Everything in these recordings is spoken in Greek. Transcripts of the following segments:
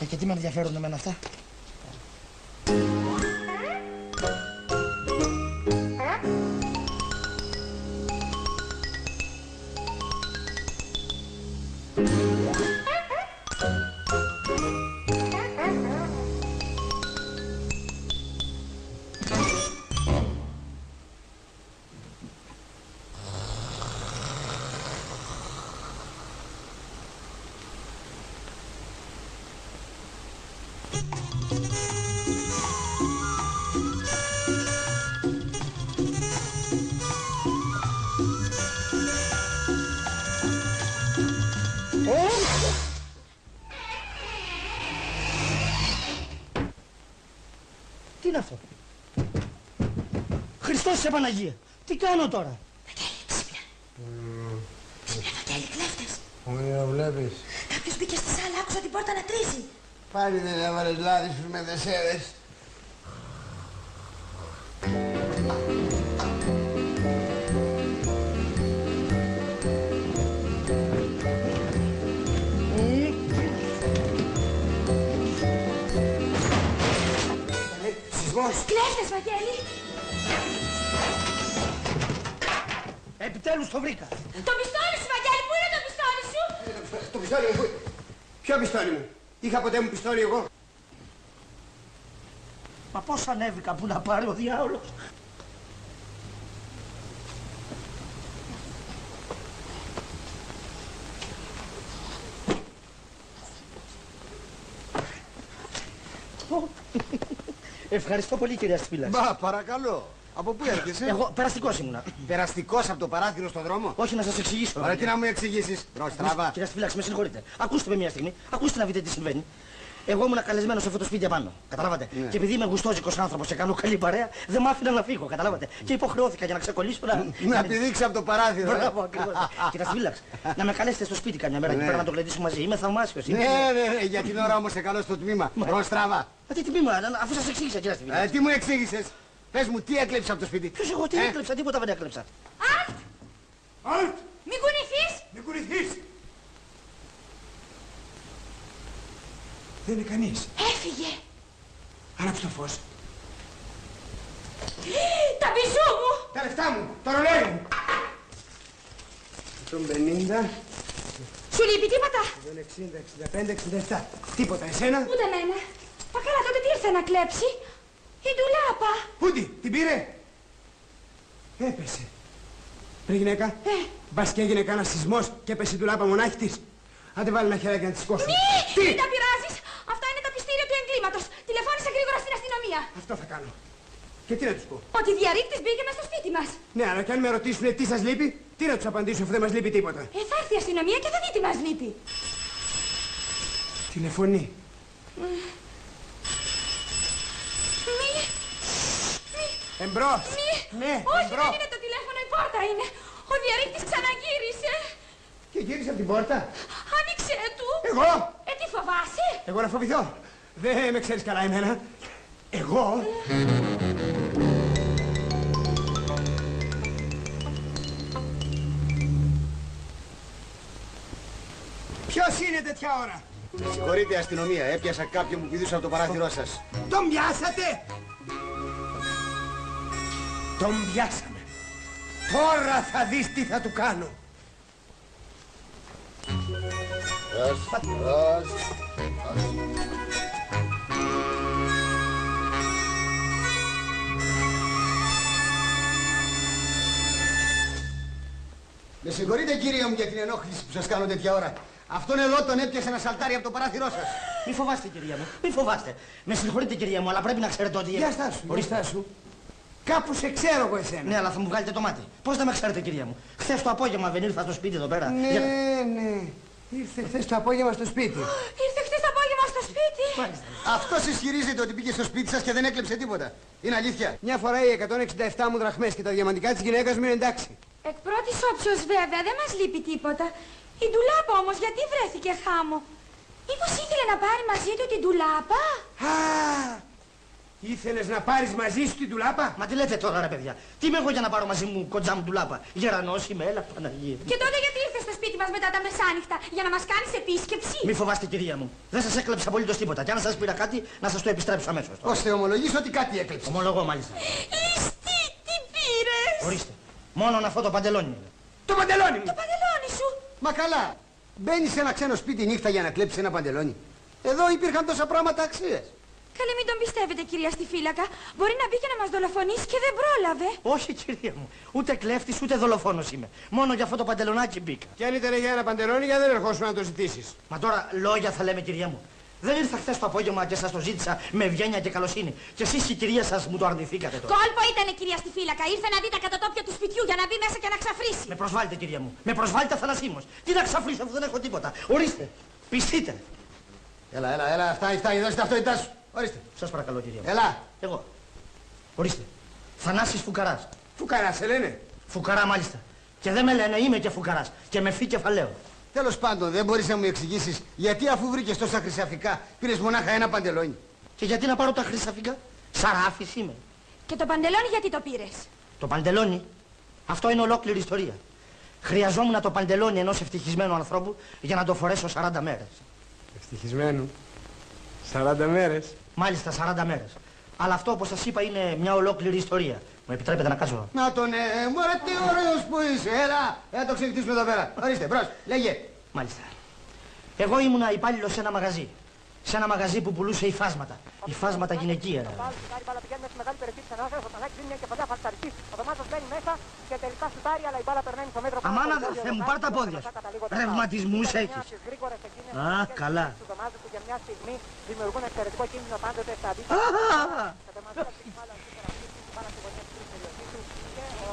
Και τι με ενδιαφέρουν εμένα αυτά. Τι είναι αυτό? Χριστός σε Παναγία! Τι κάνω τώρα? Βαγγέλη, ξύπνα. Ξύπνα, Βαγγέλη, κλέφτες. Ωραία, βλέπεις. Κάποιος μπήκε στη σάλα, άκουσα την πόρτα να τρίζει. Πάλι δεν έβαλες λάδι στους μεδεσέδες. Κλέφτες, Βαγγέλη! Επιτέλους το βρήκα. Το πιστόλι σου, Βαγγέλη! Πού είναι το πιστόλι σου? Το πιστόλι μου, ποιο πιστόλι μου? Είχα ποτέ μου πιστόλι εγώ? Μα πώς ανέβηκα που να πάρει ο διάολος? Ευχαριστώ πολύ, κυρία Σφύλαξη. Μπα, παρακαλώ. Από πού έρχεσαι? Εγώ περαστικός ήμουνα. Περαστικός από το παράθυρο στον δρόμο. Όχι, να σας εξηγήσω. Ωραία, τι να μου εξηγήσεις. Μπρος, τραβά. Κυρία Σφύλαξη, με συγχωρείτε. Ακούστε με μια στιγμή. Ακούστε να δείτε τι συμβαίνει. Εγώ ήμουν καλεσμένος σε αυτό το σπίτι απάνω. Καταλάβατε. Ναι. Και επειδή είμαι γουστόζικος άνθρωπος και κάνω καλή παρέα, δεν μ' άφηναν να φύγω. Καταλάβατε. Και υποχρεώθηκα για να ξεκολλήσω Να πηδήξει από το παράθυρο. Μπράβο, ακριβώς. Κυρία Σφύλαξη, να με καλέσετε στο σπίτι καμιά μέρα και πέρα να το γλεντήσουμε μαζί. Είμαι θαυμάσιος. Ναι, για την ώρα όμως σε καλώ στο τμήμα. Μπρος, τραβά. Τι τμήμα, αφού σας εξήγησα, κυρία Σφύλαξη. Τι μου εξήγησες. Πες μου, τι έκλεψες από το σπίτι. Ποιος εγώ, τι έκλεψα, τίποτα δεν έκλεψα. Αλτ! Αλτ! Μην κουνηθείς! Μην κουνηθείς. Δεν είναι κανείς. Έφυγε! Άναψε το φως. Τα μπιζού μου! Τα λεφτά μου, το ρολόι μου. 150, Σου λείπει τίποτα! 160, 65, 67. Τίποτα, εσένα. Ούτε εμένα. Μα καλά, τότε τι ήρθε να κλέψει? Η ντουλάπα. Πούντι, την πήρε. Έπεσε. Ρε γυναίκα, μπας και έγινε κανένα σεισμός και έπεσε η ντουλάπα μονάχη της. Άντε βάλει ένα χεράκι να τη σηκώσει. Μη! Μην τα πειράζεις! Αυτά είναι τα πιστήρια του εγκλήματος. Τηλεφώνησα γρήγορα στην αστυνομία. Αυτό θα κάνω. Και τι να τους πω. Ότι διαρρήκτης μπήκε μες στο σπίτι μας. Ναι, αλλά κι αν με ρωτήσουν τι σας λείπει, τι να τους απαντήσω αφού δεν μας λείπει τίποτα. Θα έρθει η αστυνομία και θα δει τι μας λείπει. Τηλεφωνεί. Εμπρός. Ναι, Όχι, εμπρός. δεν είναι το τηλέφωνο, η πόρτα είναι. Ο διαρρήκτης ξαναγύρισε. Και γύρισε από την πόρτα. Άνοιξε του. Εγώ. Τι φοβάσαι? Εγώ να φοβηθώ. Δεν με ξέρεις καλά εμένα. Εγώ. Ποιος είναι τέτοια ώρα? Με συγχωρείτε αστυνομία, έπιασα κάποιον που πηδούσε από το παράθυρό σας. Τον πιάσατε! Τον πιάσαμε. Τώρα θα δεις τι θα του κάνω. Με συγχωρείτε κύριε μου για την ενόχληση που σας κάνω τέτοια ώρα. Αυτόν εδώ τον έπιασε ένα σαλτάρι από το παράθυρό σας. Μη φοβάστε, κυρία μου, μη φοβάστε. Με συγχωρείτε, κυρία μου, αλλά πρέπει να ξέρετε ότι. Για στάσου, ορίστε σου. Κάπου σε ξέρω εγώ εσένα. Ναι, αλλά θα μου βγάλετε το μάτι. Πώς δεν με ξέρετε, κυρία μου? Χθες το απόγευμα δεν ήρθα στο σπίτι εδώ πέρα. Ναι, ναι. Ήρθε χθες το απόγευμα στο σπίτι. Ήρθε χθες το απόγευμα στο σπίτι. Μάλιστα. Αυτός ισχυρίζεται ότι πήγε στο σπίτι σας και δεν έκλεψε τίποτα. Είναι αλήθεια. Μια φορά οι 167 μου δραχμές και τα διαμαντικά της γυναίκας μου είναι εντάξει. Εκ πρώτης όψεως βέβαια δεν μας λείπει τίποτα. Η ντουλάπα όμως γιατί βρέθηκε χάμω? Μήπως ήθελε να πάρει μαζί του την ντουλάπα? Α, ήθελες να πάρεις μαζί σου την ντουλάπα? Μα τι λέτε τώρα, ρε παιδιά? Τι είμαι εγώ για να πάρω μαζί μου κοντζά μου ντουλάπα? Γερανός είμαι, έλα, Παναγία. Και τότε γιατί ήρθε στο σπίτι μας μετά τα μεσάνυχτα? Για να μας κάνεις επίσκεψη? Μη φοβάστε, κυρία μου. Δεν σας έκλεψα απολύτως τίποτα. Και αν σας πήρα κάτι, να σας το επιστρέψω αμέσως. Ώστε ομολογήσω ότι κάτι έκλεψε. Ομολογώ, μάλιστα. Τι πήρες? Ορίστε. Μόνον αυτό το παντελόνι. Το παντελόνι μου! Το παντελόνι σου. Μα καλά. Μπαίνεις σε ένα ξένο σπίτι νύχτα για να κλέψεις ένα παντελόνι. Εδώ υπήρχαν τόσα πράγματα αξίες. Καλέ μην τον πιστεύετε κυρία στη φύλακα. Μπορεί να μπει και να μας δολοφονήσει και δεν πρόλαβε. Όχι, κυρία μου. Ούτε κλέφτης ούτε δολοφόνος είμαι. Μόνο για αυτό το παντελονάκι μπήκα. Και αν ήταν για ένα παντελόνι, για δεν ερχόσουν να το ζητήσεις. Μα τώρα λόγια θα λέμε, κυρία μου. Δεν ήρθα χθες το απόγευμα και σας το ζήτησα με ευγένεια και καλοσύνη. Και εσείς και η κυρία σας μου το αρνηθήκατε τώρα. Κόλπο ήτανε κυρία στη φύλακα. Ήρθε να δει τα κατατόπια του σπιτιού για να μπει μέσα και να ξαφρίσει. Με προσβάλλετε, κυρία μου. Με προσβάλλετε θανασίμως. Τι να ξαφρίσω αφού δεν έχω τίποτα. Ορίστε. Πιστείτε. Έλα, φτάνει, δώσε ταυτότητά σου. Ορίστε. Σας παρακαλώ, κυρία μου. Έλα. Εγώ. Ορίστε. Θανάσης Φουκαράς. Φουκαρά, σε λένε. Φουκαρά μάλιστα. Και δεν με λένε, είμαι και φουκαράς. Και με φύ κεφαλαίο. Τέλος πάντων, δεν μπορείς να μου εξηγήσεις γιατί αφού βρήκες τόσα χρυσαφικά πήρες μονάχα ένα παντελόνι. Και γιατί να πάρω τα χρυσαφικά? Σαράφης είμαι. Και το παντελόνι γιατί το πήρες? Το παντελόνι, αυτό είναι ολόκληρη ιστορία. Χρειαζόμουν το παντελόνι ενός ευτυχισμένου ανθρώπου για να το φορέσω 40 μέρες. Ευτυχισμένου. 40 μέρες. Μάλιστα 40 μέρες. Αλλά αυτό όπως σας είπα είναι μια ολόκληρη ιστορία. Μου επιτρέπετε να κάτσω? Να τον μωρέ τι ωραίος που είσαι. Έλα το ξεκτήσουμε εδώ πέρα. Ορίστε, μπρος, λέγε. Μάλιστα. Εγώ ήμουνα υπάλληλος σε ένα μαγαζί. Σε ένα μαγαζί που πουλούσε υφάσματα. Υφάσματα γυναικεία. Αμάνα αδερφέ μου, πάρ' τα πόδια σου. Ρευματισμούς έχεις. Α, καλά.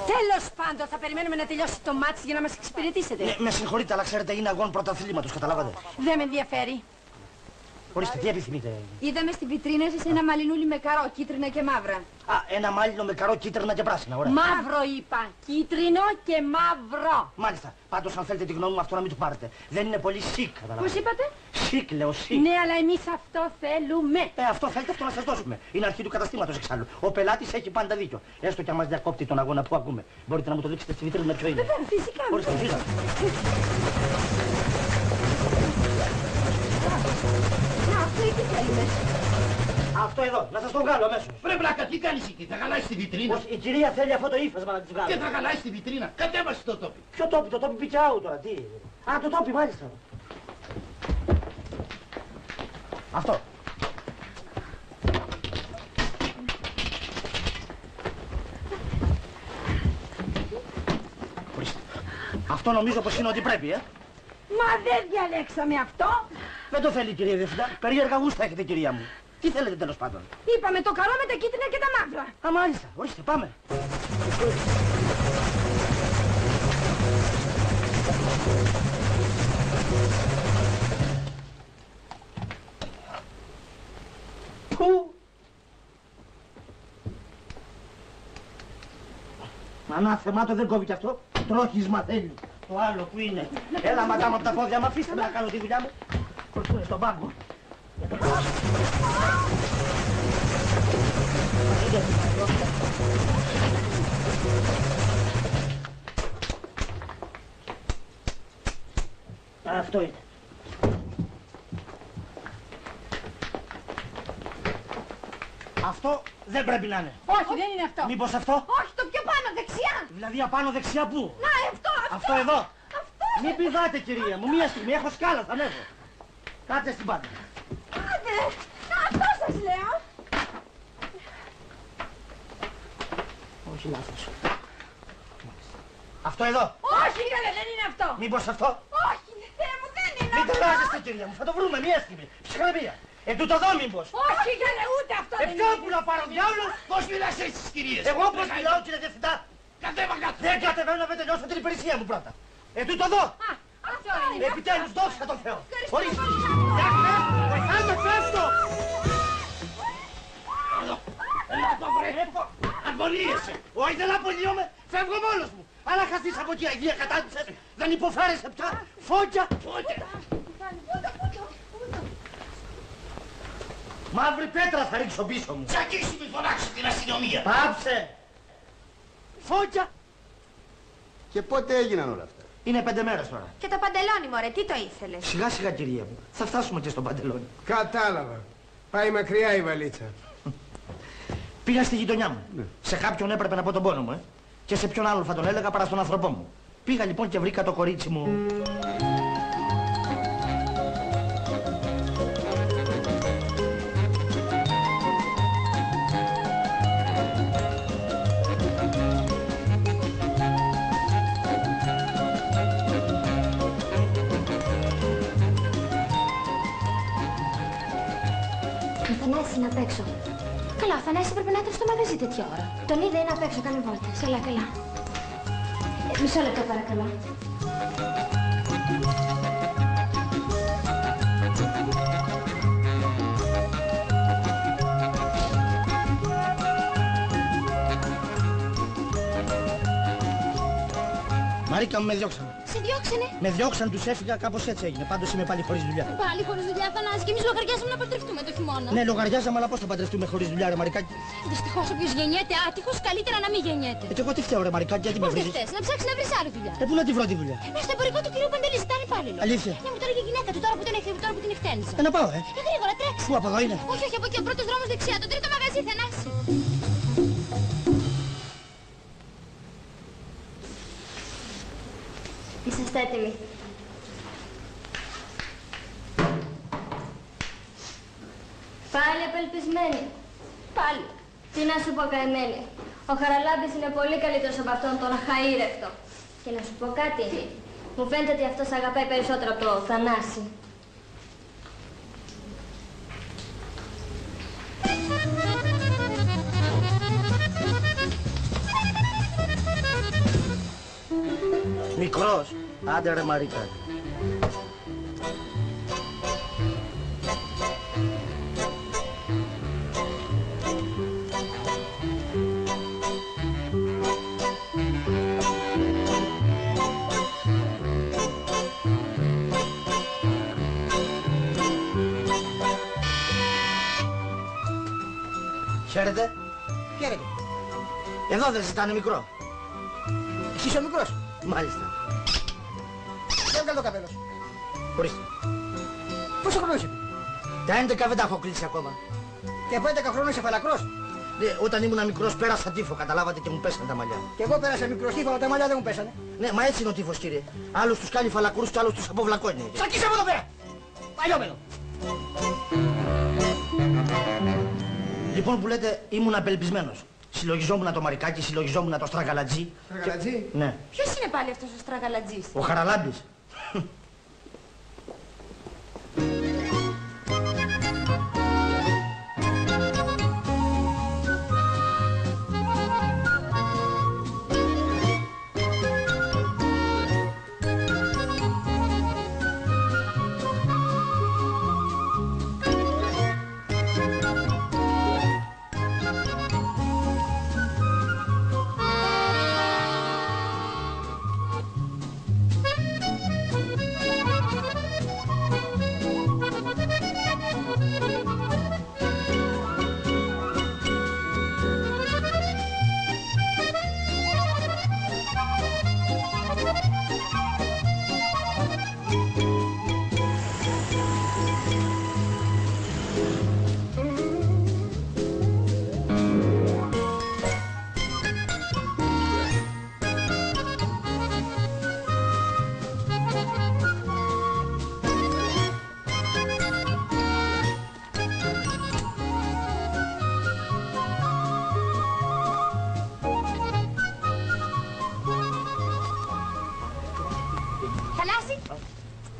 Τέλος πάντων, θα περιμένουμε να τελειώσει το μάτς για να μας εξυπηρετήσετε. Ναι, με συγχωρείτε, αλλά ξέρετε, είναι αγώνα πρωταθλήματος, καταλάβατε. Δεν με ενδιαφέρει. Ορίστε, τι επιθυμείτε. Είδαμε στη βιτρίνα σας ένα μαλλινούλι με καρό, κίτρινα και μαύρα. Α, ένα μάλινο με καρό, κίτρινα και πράσινα, ωραία. Μαύρο είπα. Κίτρινο και μαύρο. Μάλιστα. Πάντως, αν θέλετε τη γνώμη μου, αυτό να μην το πάρετε. Δεν είναι πολύ chic, καταλάβατε. Πώς είπατε? Chic, λέω, chic. Ναι, αλλά εμείς αυτό θέλουμε. Αυτό θέλετε, αυτό να σας δώσουμε. Είναι αρχή του καταστήματος εξάλλου. Ο πελάτης έχει πάντα δίκιο. Έστω και αν μας διακόπτει τον αγώνα που ακούμε. Μπορείτε να μου το δείξετε στη βιτρίνα ποιο είναι. Βέβαια, φυσικά. Ορίστε, φύγα. Αυτό ή τι θέλεις? Αυτό εδώ, να σας τον βγάλω αμέσως. Βρε μπλάκα, τι κάνεις εκεί, θα χαλάσεις τη βιτρίνα. Πως η κυρία θέλει αυτό το ύφασμα να της βγάλω. Και θα χαλάσεις τη βιτρίνα. Κατέβασε το τόπι. Ποιο τόπι, το τόπι πικιάου τώρα, τι. Α, το τόπι μάλιστα. Αυτό. Ορίστε. Αυτό νομίζω πως είναι ότι πρέπει, Μα δεν διαλέξαμε αυτό. Δεν το θέλει, κυρία Διευθυντά. Περίεργα γούστα έχετε, κυρία μου. Τι θέλετε τέλος πάντων. Είπαμε το καρό με τα κίτρινα και τα μαύρα. Α, μάλιστα. Ορίστε, πάμε. Πού? Ανάθεμά το δεν κόβει κι αυτό. Τρόχισμα θέλει. Το άλλο που είναι. Έλα ματάμα από τα πόδια μου, αφήστε με να κάνω τη δουλειά μου. Κορθούνε στον πάγκο. Αυτό είναι. Αυτό δεν πρέπει να είναι. Όχι, δεν είναι αυτό. Μήπως αυτό? Όχι, το πιο πάνω, δεξιά. Δηλαδή απάνω δεξιά πού? Να, αυτό. Αυτό εδώ. Αυτό. Μην πηδάτε, κυρία μου. Μία στιγμή έχω σκάλα, θα ανέβω. Κάτσε στην πάντα. Άντε, αυτό σας λέω. Όχι λάθος. Αυτό εδώ. Όχι, καλέ, δεν είναι αυτό. Μήπως αυτό? Όχι, Θεέ μου, δεν είναι Μην αυτό. τρελάζεστε, κυρία μου. Θα το βρούμε μία στιγμή. Ψυχραιμία. Τούτο εδώ μήπως? Όχι, καλέ, ούτε αυτό δεν Ποιο είναι. που να πάρω διάολος? Πώς μιλάς έτσι στις κυρίες. Εγώ πώς μιλάω, κύριε Διευθυντά? Κατέβα κάτω. Δεν κατεβαίνω να τελειώσω την υπηρεσία μου πρώτα. Τούτο εδώ. Α, αυτό είναι. Επιτέλους, δόξα τω Θεώ. Ευχαριστώ Ορίστε. πολύ. Για φεύγω, βοηθάμε, φεύγω. Έλα το βρε. Αγωνίεσαι. Όχι, δεν απολύομαι. Φεύγω μόνος μου. Αλλά χαθείς από εκεί, αγία κατάντησες. Δεν υποφέρεσαι πια. Φώκια. Μαύρη πέτρα θα ρίξω πίσω μου. Τσακίσου μη φωνάξεις την αστυνομία. Πάψε. Φώκια. Και πότε έγιναν όλα αυτά? Είναι 5 μέρες τώρα. Και το παντελόνι, μωρέ, τι το ήθελες? Σιγά σιγά, κυρία μου. Θα φτάσουμε και στο παντελόνι. Κατάλαβα. Πάει μακριά η βαλίτσα. Πήγα στη γειτονιά μου. Σε κάποιον έπρεπε να πω τον πόνο μου, Και σε ποιον άλλον θα τον έλεγα παρά στον άνθρωπό μου. Πήγα λοιπόν και βρήκα το κορίτσι μου. Θανάση είναι απ' έξω. Καλά, ο Θανάσης πρέπει να έρθει στο μαγαζί τέτοια ώρα. Τον είδα, είναι απ' έξω, κάνει βόλτες. Καλά, καλά. Μισό λεπτό παρακαλώ. Μαρίκα μου, με διώξαν. Σε διώξανε. Με διώξαν, τους έφυγα, κάπως έτσι έγινε. Πάντως είμαι πάλι χωρίς δουλειά. Πάλι χωρίς δουλειά, Θανάση, και εμείς λογαριάζαμε να παντρευτούμε το χειμώνα. Ναι, λογαριάζαμε, αλλά πώς θα παντρευτούμε χωρίς δουλειά, ρε Μαρικάκη. Δυστυχώς όποιος γεννιέται άτυχος, καλύτερα να μην γεννιέται. Και εγώ τι φταίω, ρε Μαρικάκη, γιατί με Πώς δεν βρίζεις. θες, να ψάξεις να βρεις άλλη δουλειά. Πού να τη βρω τη δουλειά. Στο εμπορικό του κυρίου Παντελή ζητάνε υπάλληλο. Αλήθεια. Ναι, μου το έλεγε η γυναίκα του τώρα που την εκτένιζα. Να πάω, Γρήγορα, τρέξει. Πού, από εδώ είναι? Όχι, όχι, από εκεί ο πρώτος δρόμος δεξιά, το τρίτο μαγαζί, Θανάση. Είσαστε έτοιμοι. Πάλι απελπισμένοι. Πάλι. Τι να σου πω, καημένη. Ο Χαραλάμπης είναι πολύ καλύτερος από αυτόν τον αχαήρευτο. Και να σου πω κάτι. Μου φαίνεται ότι αυτός αγαπάει περισσότερο από το Θανάση. Μικρός. Άντε ρε Μαρίκα. Χαίρετε. Χαίρετε. Εδώ δεν ζητάνε μικρό. Εσύ είσαι ο μικρός. Μάλιστα. Έβγαλε το καπέλο σου. Ορίστε. Πόσο χρόνο είσαι? Τα 11 δεν τα έχω κλείσει ακόμα. Και από 11 χρόνων είσαι φαλακρός. Ναι, όταν ήμουν μικρός πέρασα τύφο, καταλάβατε, και μου πέσανε τα μαλλιά. Και εγώ πέρασα μικρός τύφο, αλλά τα μαλλιά δεν μου πέσανε. Ναι, μα έτσι είναι ο τύφος, κύριε. Άλλους τους κάνει φαλακρούς και άλλους τους αποβλακώνει. Σαρκίσε από εδώ πέρα. Παλιόμενο. Λοιπόν που λέτε ήμουν απελπισμένος. Συλλογιζόμουν το Μαρικάκι, συλλογιζόμουν το Στραγαλατζή. Στραγαλατζή. Ναι. Ποιος είναι πάλι αυτός ο Στραγαλατζής? Ο Χαραλάμπης.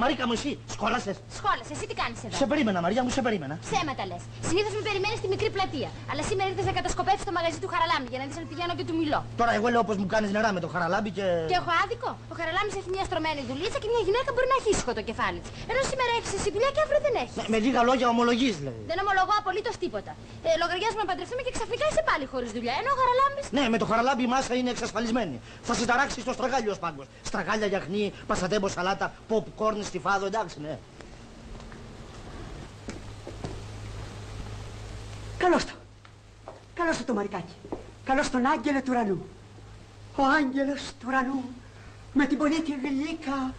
Μαρίκα μου, εσύ σκόλασες? Σχόλασε, εσύ τι κάνεις εδώ? Σε περίμενα, Μαρία μου, σε περίμενα. Ψέματα λες. Συνήθως με περιμένεις στη μικρή πλατεία. Αλλά σήμερα ήρθες να κατασκοπεύσεις το μαγαζί του Χαραλάμπη για να δεις αν πηγαίνω και του μιλώ. Τώρα εγώ λέω πως μου κάνεις νερά με το Χαραλάμπη και... Και έχω άδικο. Ο Χαραλάμπης έχει μια στρωμένη δουλίτσα και μια γυναίκα μπορεί να έχει ήσυχο το κεφάλι της. Ενώ σήμερα έχεις εσύ δουλειά και αύριο δεν έχεις. Με λίγα λόγια ομολογείς, δηλαδή. Δεν ομολογώ απολύτως τίποτα. Λογαριάζουμε να παντρευτούμε και ξαφνικά είσαι πάλι χωρίς δουλειά. Ενώ ο Χαραλάμπης. Ναι, με το Χαραλάμπη η μάσα είναι εξασφαλισμένη. Θα συνταράξει στο στραγάλιο ως πάγκος. Στραγάλια, γιαχνί, πασατέμπο, σαλάτα, popcorn, στιφάδο, εντάξει, ναι. Καλώς το. Καλώς το Μαρικάκι. Καλώς τον άγγελο του ουρανού. Ο άγγελος του ουρανού με την πολύ τη γλύκα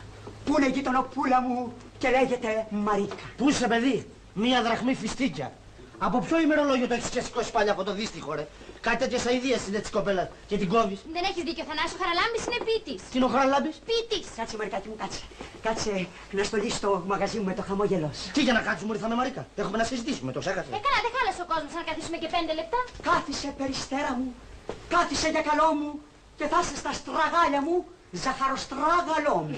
που είναι γειτονοπούλα μου και λέγεται Μαρίκα. Πού είσαι, παιδί? Μία δραχμή φιστίκια. Από ποιο ημερολόγιο το έχεις ξεσηκώσει πάλι από το δύστιχο, ρε? Κάτι τέτοιες αηδίες είναι της κοπέλας και την κόβεις. Δεν έχεις δίκιο, Θανάση. Ο Χαραλάμπης είναι πίτης. Τι είναι ο Χαραλάμπης? Πίτης. Κάτσε Μαρικάκι μου, κάτσε. Κάτσε να στολίσει το μαγαζί μου με το χαμόγελό σου. Τι για να κάτσουμε, ήρθαμε Μαρίκα? Έχουμε να συζητήσουμε, το ξέχασες? Καλά, δεν χάλασε ο κόσμος να καθίσουμε και 5 λεπτά. Κάθισε περιστέρα μου, κάθισε για καλό μου και θα είσαι στα στραγάλια μου, ζαχαροστράγαλό μου.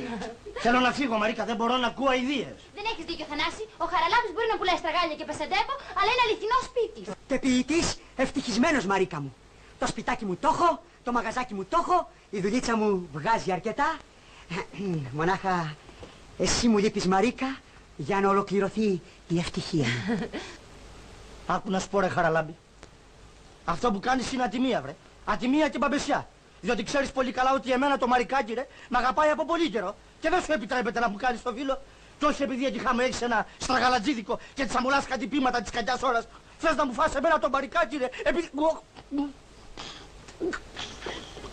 Θέλω να φύγω, Μαρίκα, δεν μπορώ να ακούω αηδίες. Δεν έχεις δίκιο, Θανάση. Ο Χαραλάμπης μπορεί να πουλάει στραγάλια και πεσεντέπο, αλλά είναι αληθινός σπίτι. Και ποιητής ευτυχισμένος, Μαρίκα μου. Το σπιτάκι μου το έχω, το μαγαζάκι μου το έχω, η δουλίτσα μου βγάζει αρκετά. Μονάχα εσύ μου λείπεις, Μαρίκα, για να ολοκληρωθεί η ευτυχία μου. Άκου να σου πω, ρε Χαραλάμπη. Αυτό που κάνεις είναι ατιμία, βρε. Ατιμία και μπαμπεσιά. Διότι ξέρεις πολύ καλά ότι εμένα το Μαρικάκι, ρε, με αγαπάει από πολύ καιρό και δεν σου επιτρέπεται να μου κάνεις το φίλο. Κι όχι επειδή εκεί χάμε έχεις ένα στραγαλατζίδικο και της αμολάς κάτι πείματα της κακιάς ώρας. Θες να μου φας εμένα το Μαρικάκι, ρε, επειδή...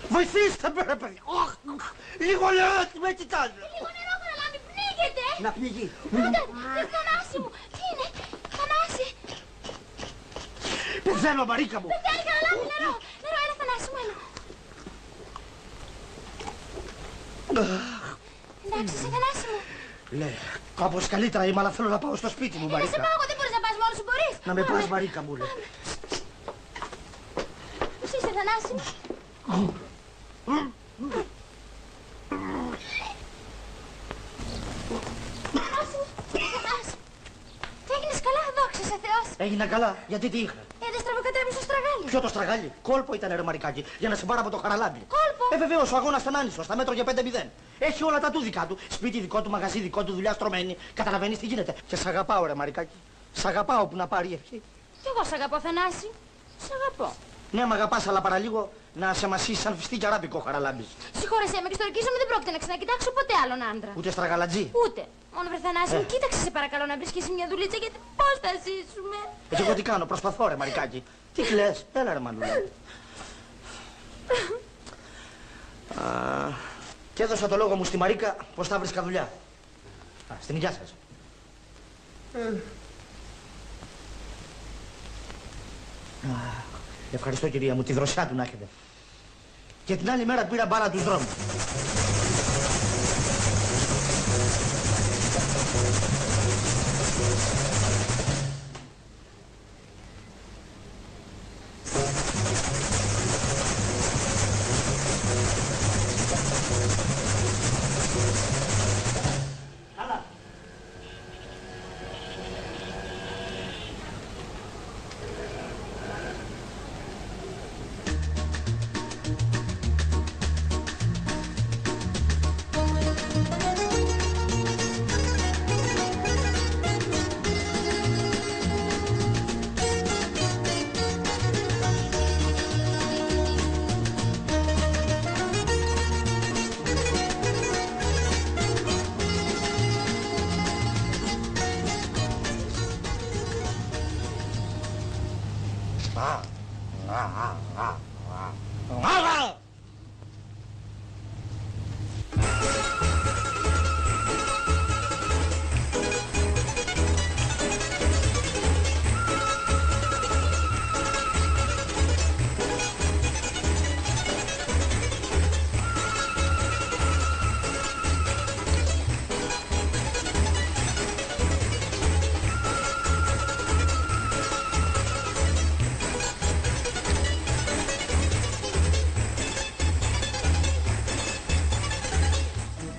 Βοηθήστε με, ρε παιδιά. Λίγο νερό, τι με κοιτάζει. Λίγο νερό, Χαραλάμπη, πνίγεται. Να πνιγεί. Θανάση μου, τι είναι, Θανάση. Πεθαίνω, Μαρίκα μου. Πεθαίνει, Χαραλάμπη, νερό. Νερό, έλα, Θανάση μου, έλα. Εντάξει, σε Θανάση μου. Ναι, κάπως καλύτερα είμαι, αλλά θέλω να πάω στο σπίτι μου, Να σε Μαρίκα. πάω, δεν μπορείς να πας μόνος σου, μπορείς. Να με πας, Μαρίκα μου, λέει. Πώς είσαι, Θανάση μου? Θανάση, τι έγινες καλά, δόξα σε Θεός. Έγινα καλά, γιατί τι είχα? Δεν στραβοκατέβεις στο στραγάλι. Ποιο το στραγάλι? Κόλπο ήταν, ρε Μαρικάκι, για να σε πάρω από το Χαραλάμπη. Κόλπο. Βεβαίως, ο αγώνας ήταν άνισος, θα μέτρωγε 5-0. Έχει όλα τα του δικά του. Σπίτι δικό του, μαγαζί δικό του, δουλειά στρωμένη. Καταλαβαίνεις τι γίνεται. Και σ' αγαπάω, ρε Μαρικάκη. Σ' αγαπάω που να πάρει ευχή. Κι εγώ σ' αγαπώ, Θανάση. Σ' αγαπώ. Ναι, μ' αγαπάς, αλλά παραλίγο να σε μασίσει σαν φιστί και αράπικο Χαραλάμπης. Συγχώρεσέ με και στο ρικίζω μου δεν πρόκειται να ξανακοιτάξω ποτέ άλλον άντρα. Ούτε στραγαλατζή. Ούτε. Μόνο βρε Θανάση μου, κοίταξε σε παρακαλώ να βρεις και εσύ μια δουλίτσα γιατί πώς θα ζήσουμε. Και εγώ τι κάνω, προσπαθώ ρε Μαρικάκη. Τι κλαις, έλα ρε Μανούλα. Και έδωσα το λόγο μου στη Μαρίκα πως θα βρίσκα δουλειά. Στην υγειά σας. Ευχαριστώ κυρία μου, τη δροσιά του να έχετε. Και την άλλη μέρα πήρα μπάρα τους δρόμους.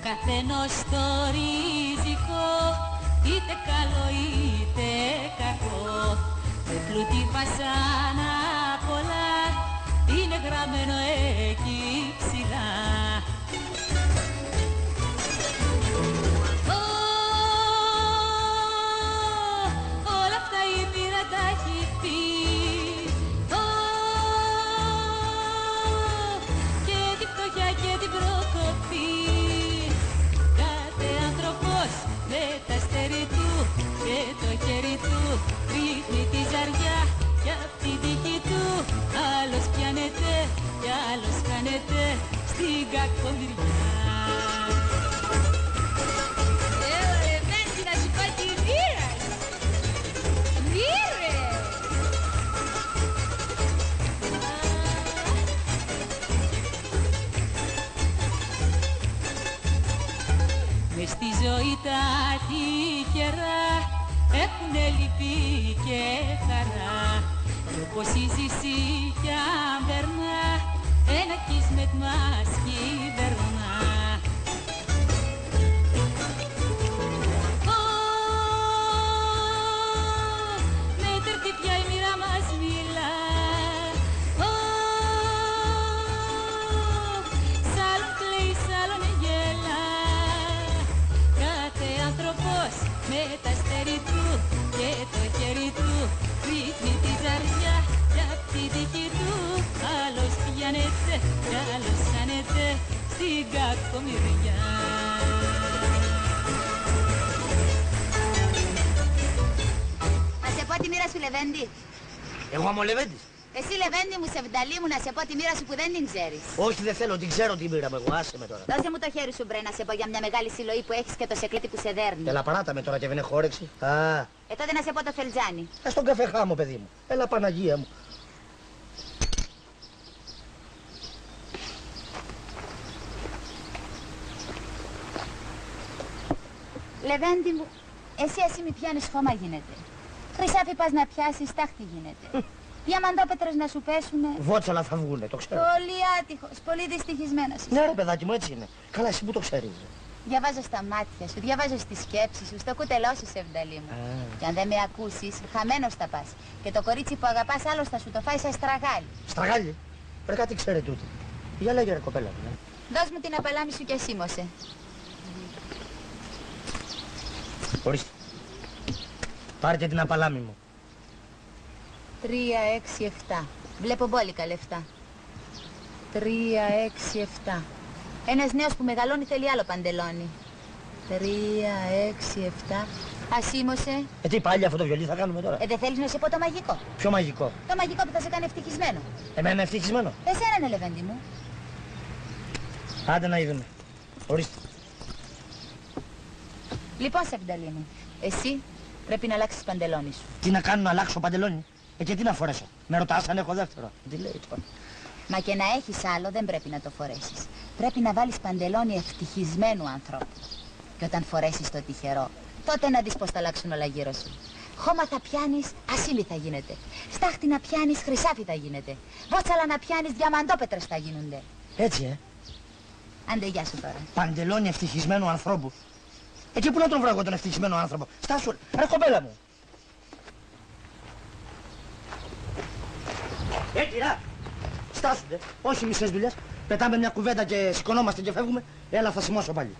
Καθένος το ριζικό, είτε καλό είτε κακό. Με πλούτη βασάνα πολλά, είναι γραμμένο εκεί ψηλά. Όλα αυτά η μοίρα τα έχει πει. Και τη φτωχιά και την προκοπή. Με τα αστέρι του και το χέρι του ρίχνει τη ζαριά κι απ' τη δική του άλλος πιάνεται κι άλλος χάνεται στην κακομοιριά. Ρε Μέντη να σου πω τη μοίρας. Μοίρες! Μες στη ζωή τα τυχερά έχουνε λυπή και χαρά. Όπως η ζήση κι αν περνά ένα κίσμετ μας κυβερνά. Με τερτή πια η μοίρα μας μιλά. Σ' άλλον κλαίει, σ' άλλον γελά. Κάθε άνθρωπος με τα αστέρι του και το χέρι του ρίχνει τη ζαριά κι απ' τη δική του άλλος πιάνεται κι άλλος χάνεται στην κακομοιριά. Να σε πω τη μοίρα σου, Λεβέντη. Εγώ είμαι ο Λεβέντης. Εσύ, Λεβέντη μου, σεβδαλή μου, να σε πω τη μοίρα σου που δεν την ξέρεις. Όχι, δεν θέλω, την ξέρω τη μοίρα μου εγώ, άσε με τώρα. Δώσε μου το χέρι σου, μπρε, να σε πω για μια μεγάλη συλλογή που έχεις και το σεκλέτη που σε δέρνει. Έλα παράτα με τώρα και δεν έχω όρεξη. Τότε να σε πω το φελτζάνι. Στον καφέ χάμω, παιδί μου. Έλα Παναγία μου. Λεβέντη μου, εσύ μη πιάνεις χώμα γίνεται. Χρυσάφι πας να πιάσεις, τάχτη γίνεται. Διαμαντόπετρες να σου πέσουνε. Βότσαλα θα βγουνε, το ξέρω. Πολύ άτυχος, πολύ δυστυχισμένος. Ναι ρε παιδάκι μου, έτσι είναι. Καλά, εσύ που το ξέρεις. Διαβάζω στα μάτια σου, διαβάζω στις σκέψεις σου, στο κουτελό σου, Σεβδαλή μου. Και αν δεν με ακούσεις, χαμένος θα πας. Και το κορίτσι που αγαπάς άλλος θα σου το φάει σαν στραγάλι. Στραγάλι. Ρε κάτι ξέρετε τούτη. Για λέγε ρε κοπέλα μου. Δώσ' μου την απαλάμη σου και ασήμωσε. Ορίστε. Πάρτε την απαλάμη μου. 3, 6, 7. Βλέπω μπόλικα λεφτά. 3, 6, 7. Ένας νέος που μεγαλώνει θέλει άλλο παντελόνι. 3, 6, 7. Ασήμωσε. Τι πάλι αυτό το βιολί θα κάνουμε τώρα. Δεν θέλεις να σε πω το μαγικό? Ποιο μαγικό? Το μαγικό που θα σε κάνει ευτυχισμένο. Εμένα ευτυχισμένο. Εσένα είναι, Λεβέντη μου. Άντε να είδουμε. Ορίστε. Λοιπόν, Σεβδαλή μου, εσύ πρέπει να αλλάξεις παντελόνι σου. Τι να κάνω, να αλλάξω παντελόνι? Και τι να φορέσω? Με ρωτάς αν έχω δεύτερο? Τι λέει τώρα? Μα και να έχεις άλλο δεν πρέπει να το φορέσεις. Πρέπει να βάλεις παντελόνι ευτυχισμένου ανθρώπου. Και όταν φορέσεις το τυχερό, τότε να δεις πως θα αλλάξουν όλα γύρω σου. Χώμα θα πιάνεις, ασύλι θα γίνεται. Στάχτη να πιάνεις, χρυσάφι θα γίνεται. Βότσαλα να πιάνεις, διαμαντόπετρες θα γίνονται. Έτσι, Άντε, γεια σου τώρα. Παντελόνι ευτυχισμένου ανθρώπου. Εκεί που να τον βρω εγώ τον ευτυχισμένο άνθρωπο? Στάσου, ρε κοπέλα μου. Κυρά. Στάσου, όχι μισές δουλειές. Πετάμε μια κουβέντα και σηκωνόμαστε και φεύγουμε. Έλα, θα σημώσω πάλι.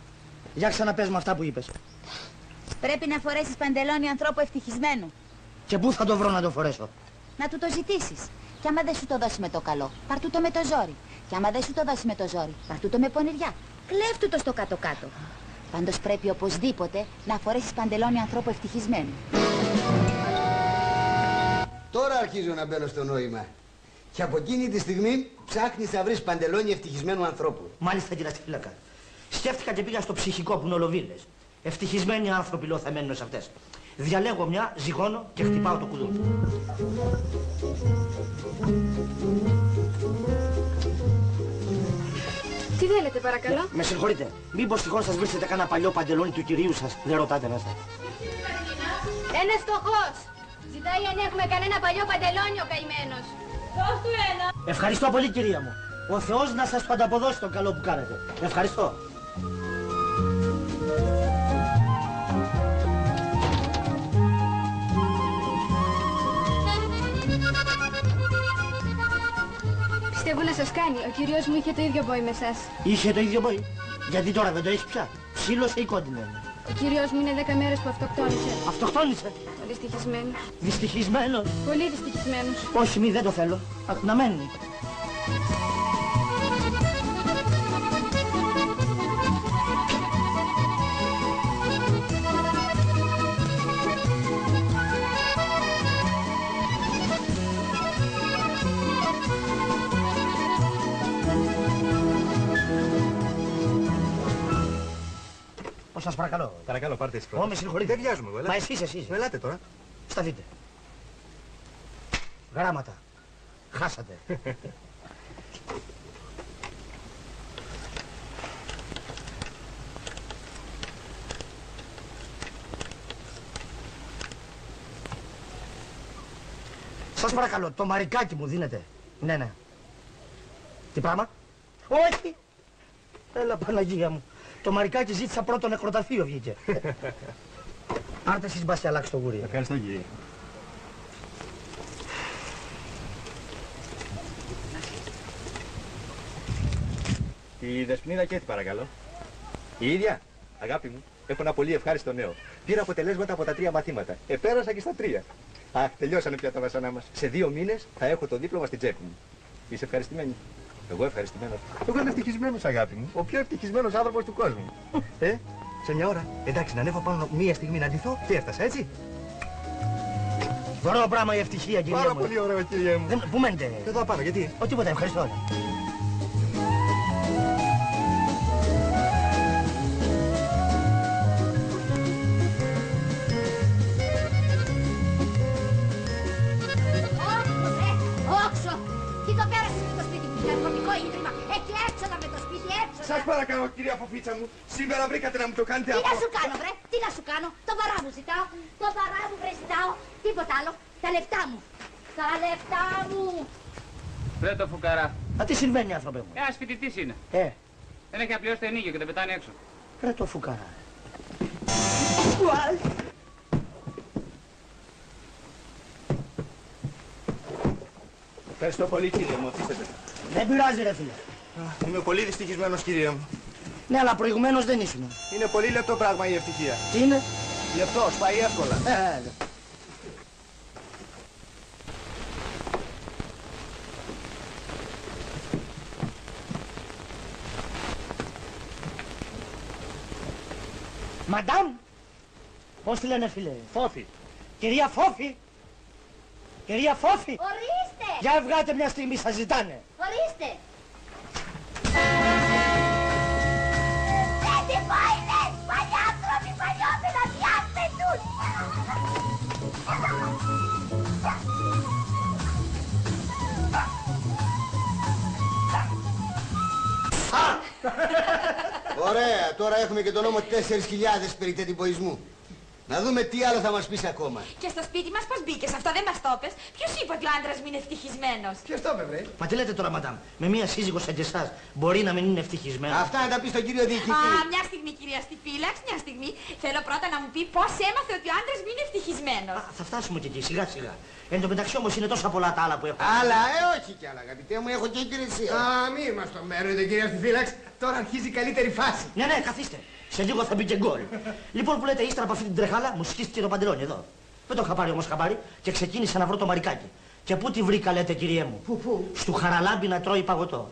Για ξαναπες με αυτά που είπες. Πρέπει να φορέσεις παντελόνι ανθρώπου ευτυχισμένου. Και πού θα το βρω να το φορέσω? Να του το ζητήσεις. Και άμα δεν σου το δώσει με το καλό, πάρ' του το με το ζόρι. Και άμα δεν σου το δώσει με το ζόρι, πάρ' του το με πονηριά. Κλέφτου το στο κάτω-κάτω. Πάντως πρέπει οπωσδήποτε να φορέσεις παντελόνι ανθρώπου ευτυχισμένου. Τώρα αρχίζω να μπαίνω στο νόημα. Και από εκείνη τη στιγμή ψάχνεις να βρεις παντελόνι ευτυχισμένου ανθρώπου. Μάλιστα, κύριε Στυλάκα. Σκέφτηκα και πήγα στο ψυχικό που είναι ολοβίλες. Ευτυχισμένοι άνθρωποι λέω θα μένουν σε αυτές. Διαλέγω μια, ζυγώνω και χτυπάω το κουδούνι. Τι θέλετε, παρακαλώ? Με συγχωρείτε. Μήπως τυχόν σας βρίσκετε κανένα παλιό παντελόνι του κυρίου σας? Δεν ρωτάτε μέσα. Ένας φτωχός. Ζητάει αν έχουμε κανένα παλιό παντελόνι ο καημένος. Δώσ' του ένα. Ευχαριστώ πολύ, κυρία μου. Ο Θεός να σας το ανταποδώσει το καλό που κάνετε. Ευχαριστώ. Πιστεύω να σας κάνει. Ο κύριος μου είχε το ίδιο μπόι με εσάς. Είχε το ίδιο μπόι? Γιατί τώρα δεν το έχει πια? Ψήλωσε ή κόντινε? Ο κύριος μου είναι 10 μέρες που αυτοκτόνησε. Αυτοκτόνησε? Ο δυστυχισμένος. Δυστυχισμένος? Πολύ δυστυχισμένος. Όχι, μη δεν το θέλω. Να μένει. Σας παρακαλώ. Παρακαλώ, πάρτε εσείς πρώτα. Με συγχωρείτε. Δεν βιάζουμε εγώ. Μα εσείς. Ελάτε τώρα. Σταθείτε. Γράμματα. Χάσατε. Σας παρακαλώ, το μαρικάκι μου δίνετε? Ναι. Τι πράγμα? Όχι. Έλα, Παναγία μου. Το μαρικάκι ζήτησα πρώτο νεκροταφείο βγήκε. Άρτε εσείς μπας και αλλάξει το γούρι. Ευχαριστώ, κύριε. Η Δεσποινίδα Κέτη, παρακαλώ. Η ίδια. Αγάπη μου, έχω ένα πολύ ευχάριστο νέο. Πήρα αποτελέσματα από τα 3 μαθήματα. Επέρασα και στα 3. Αχ, τελειώσανε πια τα βασανά μας. Σε 2 μήνες θα έχω το δίπλωμα στην τσέπη μου. Είσαι ευχαριστημένη? Εγώ ευχαριστημένος. Εγώ είμαι ευτυχισμένος, αγάπη μου. Ο πιο ευτυχισμένος άνθρωπος του κόσμου. Σε μια ώρα. Εντάξει, να ανέβω πάνω μία στιγμή να ντυθώ και έφτασα, έτσι. Ωραίο πράγμα η ευτυχία, κυρία μου. Πάρα πολύ ωραίο, κυρία μου. Πού μένετε? Εδώ πάνω, γιατί? Τίποτα, ευχαριστώ. Σας παρακαλώ, κυρία Φοφίτσα μου, σήμερα βρήκατε να μου το κάνετε αυτό. Τι να σου κάνω, βρε, τι να σου κάνω? Το βαρά μου ζητάω, το βαρά μου βρε ζητάω, τίποτα άλλο. Τα λεφτά μου, τα λεφτά μου. Βρε το φουκαρά. Τι συμβαίνει, άνθρωπε μου? Ένας φοιτητής είναι. Δεν έχει να πληρώσει το ενίκιο και τον πετάνε έξω. Βρε το φουκαρά. Ευχαριστώ πολύ, κύριε μου, αφήστε. Δεν πειράζει, ρε φίλε. Είμαι πολύ δυστυχισμένος, κύριε μου. Ναι, αλλά προηγουμένως δεν ήσουν. Είναι πολύ λεπτό πράγμα η ευτυχία. Τι είναι? Λεπτό, σπάει εύκολα. Μαντάμ! Πώς τη λένε, φίλε? Φόφη. Κυρία Φόφη! Κυρία Φόφη! Ορίστε! Για βγάτε μια στιγμή, σας ζητάνε. Ορίστε! Τι φάινες! Παλιοί άνθρωποι, παλιόπαιδα, διάστε τους! Ωραία, τώρα έχουμε και τον νόμο 4.000 περί τεντυμποϊσμού. Να δούμε τι άλλο θα μας πεις ακόμα. Και στο σπίτι μας πώς μπήκες, αυτό δεν μας το πες. Ποιος είπε ότι ο άντρας μου είναι ευτυχισμένος? Ποιος το είπε, βρε? Μα τι λέτε τώρα, μαντάμ? Με μία σύζυγο σαν και εσάς μπορεί να μην είναι ευτυχισμένο? Αυτά να τα πεις στον κύριο διοικητή. Μια στιγμή, κυρία στη φύλαξη, μια στιγμή. Θέλω πρώτα να μου πει πώς έμαθε ότι ο άντρας μου είναι ευτυχισμένος. Θα φτάσουμε και εκεί, σιγά σιγά. Εν τω μεταξύ όμως είναι τόσα πολλά τα άλλα που έχω. Αλλά, όχι κι άλλα, αγαπητέ μου, έχω και υπηρεσία. Α, μη μας το μέρετε, κυρία στη φύλαξη. Τώρα αρχίζει η καλύτερη φάση. Ναι, ναι, καθίστε. Σε λίγο θα μπει και γκολ. Λοιπόν, που λέτε, ύστερα από αυτή την τρεχάλα, μου σκίστηκε το παντελόνι εδώ. Δεν το είχα πάρει όμως χαμπάρι και ξεκίνησα να βρω το μαρικάκι. Και πού τη βρήκα, λέτε, κυριέ μου? Πού? Στου Χαραλάμπη να τρώει παγωτό.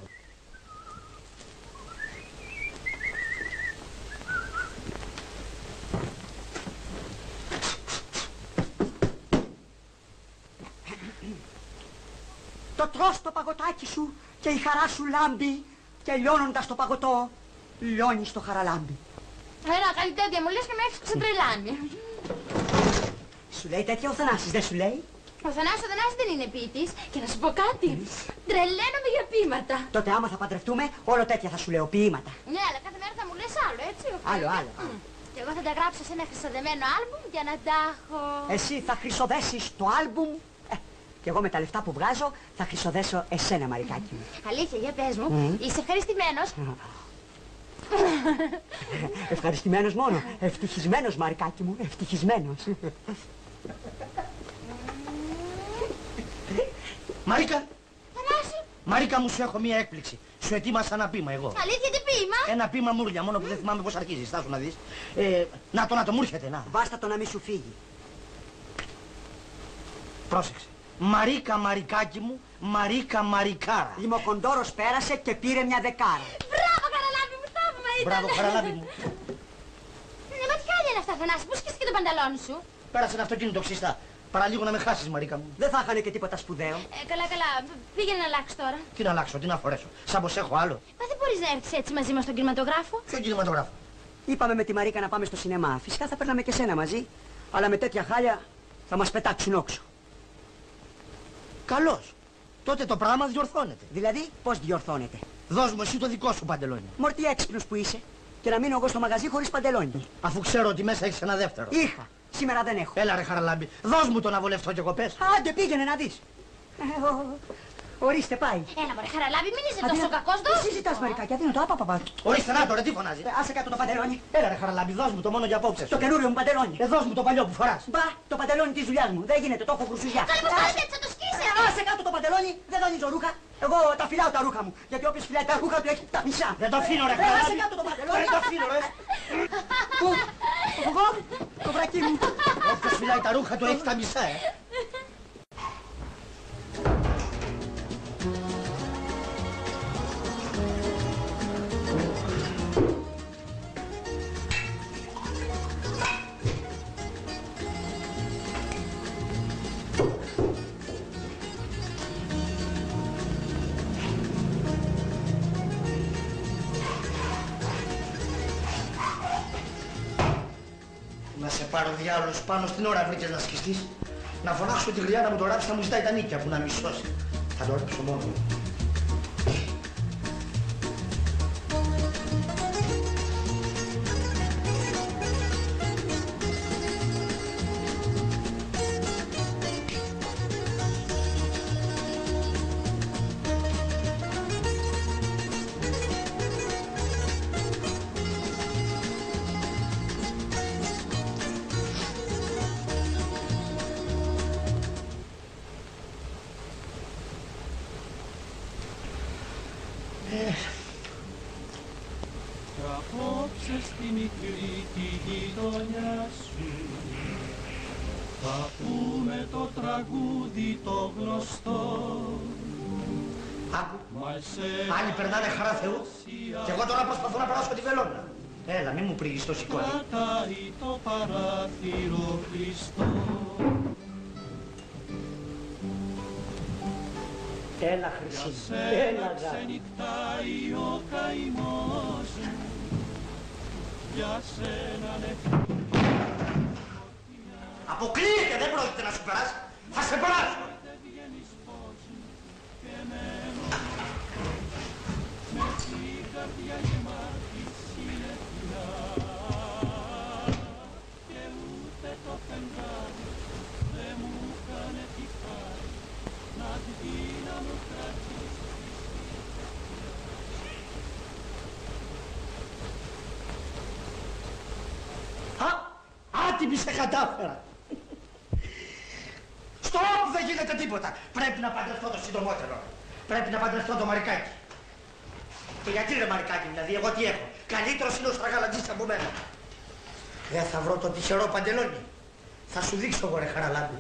Το τρως το παγωτάκι σου και η χαρά σου λάμπει και λιώνοντας το παγωτό, λιώνεις το Χαραλάμπη. Ένα καλή τέτοια μου λες και με έχεις ξετρελάνει. Σου λέει τέτοια ο Θανάσης, δεν σου λέει? Ο Θανάσης δεν είναι ποιητής. Και να σου πω κάτι. Τρελαίνομαι για ποίηματα. Τότε άμα θα παντρευτούμε, όλο τέτοια θα σου λέω, ποίηματα. Ναι, αλλά κάθε μέρα θα μου λες άλλο, έτσι. Άλλο. Και εγώ θα τα γράψω σε ένα χρυσοδεμένο άλμπουμ για να τα έχω. Εσύ θα χρυσοδέσεις το άλμπουμ. Και εγώ με τα λεφτά που βγάζω θα χρυσοδέσω εσένα, μαρικάκι μου. Αλήθεια, για πες μου, είσαι ευχαριστημένος? Ευχαριστημένος μόνο. Ευτυχισμένος, μαρικάκι μου. Ευτυχισμένος. Μαρίκα! Θανάση! Μαρίκα μου, σου έχω μία έκπληξη. Σου ετοίμασα ένα πείμα εγώ. Αλήθεια, τι ποίημα? Ένα πείμα μούρλια, μόνο που δεν θυμάμαι πώς αρχίζει. Στάσου να δεις. Να το μου έρχεται, να. Βάστα το να μη σου φύγει. Πρόσεξε. Μαρίκα, μαρικάκι μου, Μαρίκα, μαρικάρα. Λιμοκοντόρος πέρασε και πήρε μια δεκάρα. Μπράβο, Χαραλάμπη μου, θαύμα ήταν. Μπράβο, Χαραλάμπη μου. Ναι, μα τι χάλια είναι αυτά, Θανάση, πού σκίστηκε το πανταλόνι σου? Πέρασε ένα αυτοκίνητο ξύστα. Παραλίγο να με χάσεις, Μαρίκα μου. Δεν θα είχανε και τίποτα σπουδαίο. Καλά, πήγαινε να αλλάξει τώρα. Τι να αλλάξω, τι να φορέσω. Σαν πως έχω άλλο. Μα δεν μπορείς να έρθεις έτσι μαζί μας στον κινηματογράφο? Ποιο κινηματογράφο? Είπαμε με τη Μαρίκα να πάμε στο σινεμά. Φυσικά θα παίρναμε και σένα μαζί. Αλλά με τέτοια χάλια θα μας πετάξουν όξω. Καλώς. Τότε το πράγμα διορθώνεται. Δηλαδή, πώς διορθώνεται? Δώσ' μου εσύ το δικό σου παντελόνι. Μορτή έξυπνος που είσαι. Και να μείνω εγώ στο μαγαζί χωρίς παντελόνι. Αφού ξέρω ότι μέσα έχεις ένα δεύτερο. Είχα. Σήμερα δεν έχω. Έλα ρε Χαραλάμπη, δώσ' μου το να βολευτώ κι εγώ πες. Άντε πήγαινε να δεις. Ορίστε πάει. Έλα μωρέ Χαραλάμπη, μην είσαι τόσο κακός Τι συζητάς μαρικάκια, δίνω το άπαπαπα. Ορίστε να τώρα, τι φωνάζει. Άσε κάτω το παντελόνι. Έλα ρε Χαραλάμπη, δώσ' μου το μόνο για απόψε. Το καινούριο μου παντελόνι. Δώσ' μου το παλιό που φοράς. Μπα, το παντελόνι της δουλειάς μου. Δεν γίνεται, το έχω κρουσουζιά. Καλή μου κάνετε έτσι, θα το σκίσετε. Άσε κάτω το παντελόνι, δεν δανείζω ρούχα. Εγώ τα φυλάω τα ρούχα μου. Γιατί όποιος φυλάει τα ρούχα του έχει τα μισά. Δεν το αφήνω ρε Χαραλάμπη. Άσε κάτω το παντελόνι. Δεν το αφήνω ρε. Πού, εγώ, το βρακί μου. Όποιος φυλάει τα ρούχα του έχει τα μισά, Να σε πάρω διάολος πάνω στην ώρα βρήκες να σκιστείς. Να φωνάξω τη γριά να μου το ράψει να μου ζητάει τα νίκια που να μη σώσει. Θα το ράψω μόνο μου. γειτονιά σου θα πούμε το τραγούδι το γνωστό. Άκου, άλλοι περνάνε χαρά Θεού και εγώ τώρα προσπαθώ να περάσω τη βελόνα. Έλα, μη μου πρίγεις το σηκώνει. Κρατάει το παράθυρο κλειστό. Έλα Χρυσή, έλα γάμο. Ξενυχτάει ο καημός μου, για σένα νεκρή. Αποκλείεται, δεν πρόκειται να σου περάσει. Θα σε περάσω. Με την καρδιά γεμάτη συννεφιά και ούτε το φεγγάρι δεν μου έκανε τη χάρη να τη δει να μου κρατήσει. Άτιμη σε κατάφερα. Στοπ, δεν γίνεται τίποτα. Πρέπει να παντρευτώ το συντομότερο. Πρέπει να παντρευτώ το Μαρικάκι. Και γιατί ρε Μαρικάκι, δηλαδή, εγώ τι έχω. Καλύτερος είναι ο Στραγαλατζής από μένα. Δεν θα βρω το τυχερό παντελόνι. Θα σου δείξω εγώ ρε Χαραλάμπη.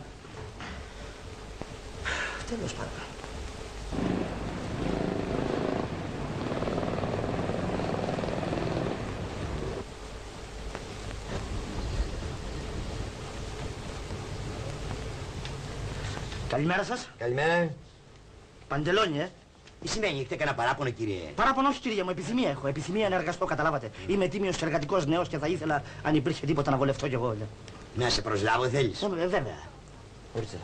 Τέλος πάντων. Καλημέρα σας. Καλημέρα. Παντελόνι, Τι σημαίνει, έχετε κανένα παράπονο, κύριε? Παράπονο όχι, κύριε μου, επιθυμία έχω. Επιθυμία να εργαστώ, καταλάβατε. Είμαι τίμιος και εργατικός νέος και θα ήθελα, αν υπήρχε τίποτα, να βολευτώ κι εγώ. Να σε προσλάβω, θέλεις? Βέβαια. Ορίστε.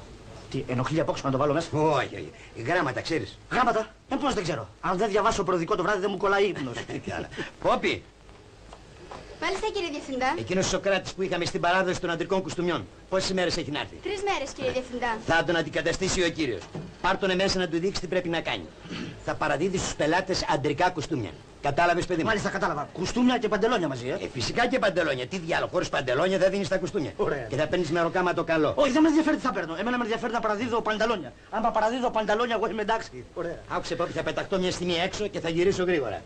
Τι, ενοχλεί απόξω να το βάλω μέσα? Όχι, όχι. Γράμματα, ξέρεις? Γράμματα? Πώς δεν ξέρω. Αν δεν διαβάσω προοδικό το βράδυ δεν μου κολλάει ύπνος. Πόπι. Μάλιστα, κύριε Διευθυντά. Εκείνος ο Σοκράτης που είχαμε στην παράδοση των αντρικών κουστούμιων. Πόσες μέρες έχει να έρθει? 3 μέρες, κύριε Διευθυντά. Θα τον αντικαταστήσει ο κύριος. Πάρ' τον μέσα να του δείξει τι πρέπει να κάνει. Θα παραδίδει στους πελάτες αντρικά κουστούμια. Κατάλαβες, παιδί μου? Μάλιστα, κατάλαβα. Κουστούμια και παντελόνια μαζί, φυσικά και παντελόνια. Τι διάλογο, χωρίς παντελόνια δεν δίνεις τα κουστούμια. Ωραία. Και θα παίρνεις μεροκάμα το καλό. Όχι, δεν με ενδιαφέρει τι θα παίρνω. Εμένα με ενδιαφέρει να παραδίδω πανταλόνια. Άμα παραδίδω πανταλόνια, εγώ είμαι εντάξει. Ωραία. Άκουσε, Πόπι, θα πεταχτώ μια στιγμή έξω και θα γυρίσω γρήγορα.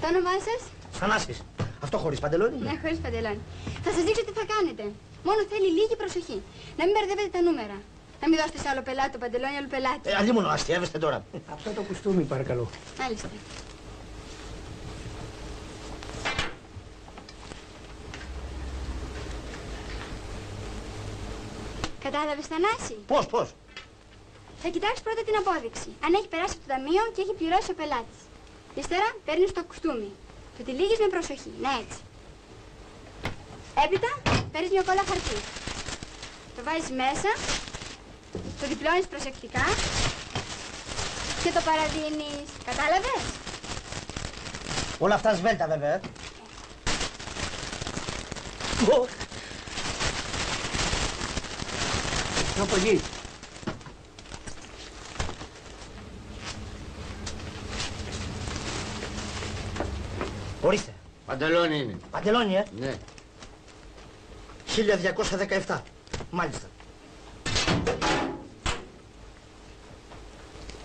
Το όνομά σας? Θανάσης. Αυτό χωρίς παντελόνι? Ναι, χωρίς παντελόνι. Θα σας δείξω τι θα κάνετε. Μόνο θέλει λίγη προσοχή. Να μην μπερδεύετε τα νούμερα. Να μην δώσετε σε άλλο πελάτη το παντελόνι, άλλο πελάτη. Αλλήμον, αστιεύεστε τώρα. Αυτό το κουστούμι, παρακαλώ. Μάλιστα. Κατάλαβες, Θανάση? Πώς? Θα κοιτάξεις πρώτα την απόδειξη. Αν έχει περάσει από το ταμείο και έχει πληρώσει ο πελάτης. Ύστερα παίρνεις το κουστούμι. Το τυλίγεις με προσοχή. Ναι, έτσι. Έπειτα παίρνεις μια κόλλα χαρτί. Το βάζεις μέσα, το διπλώνεις προσεκτικά και το παραδίνεις. Κατάλαβες? Όλα αυτά σβέλτα βέβαια. Να το γίνει. Ορίστε. Παντελόνι είναι. Παντελόνι, Ναι. 1217. Μάλιστα.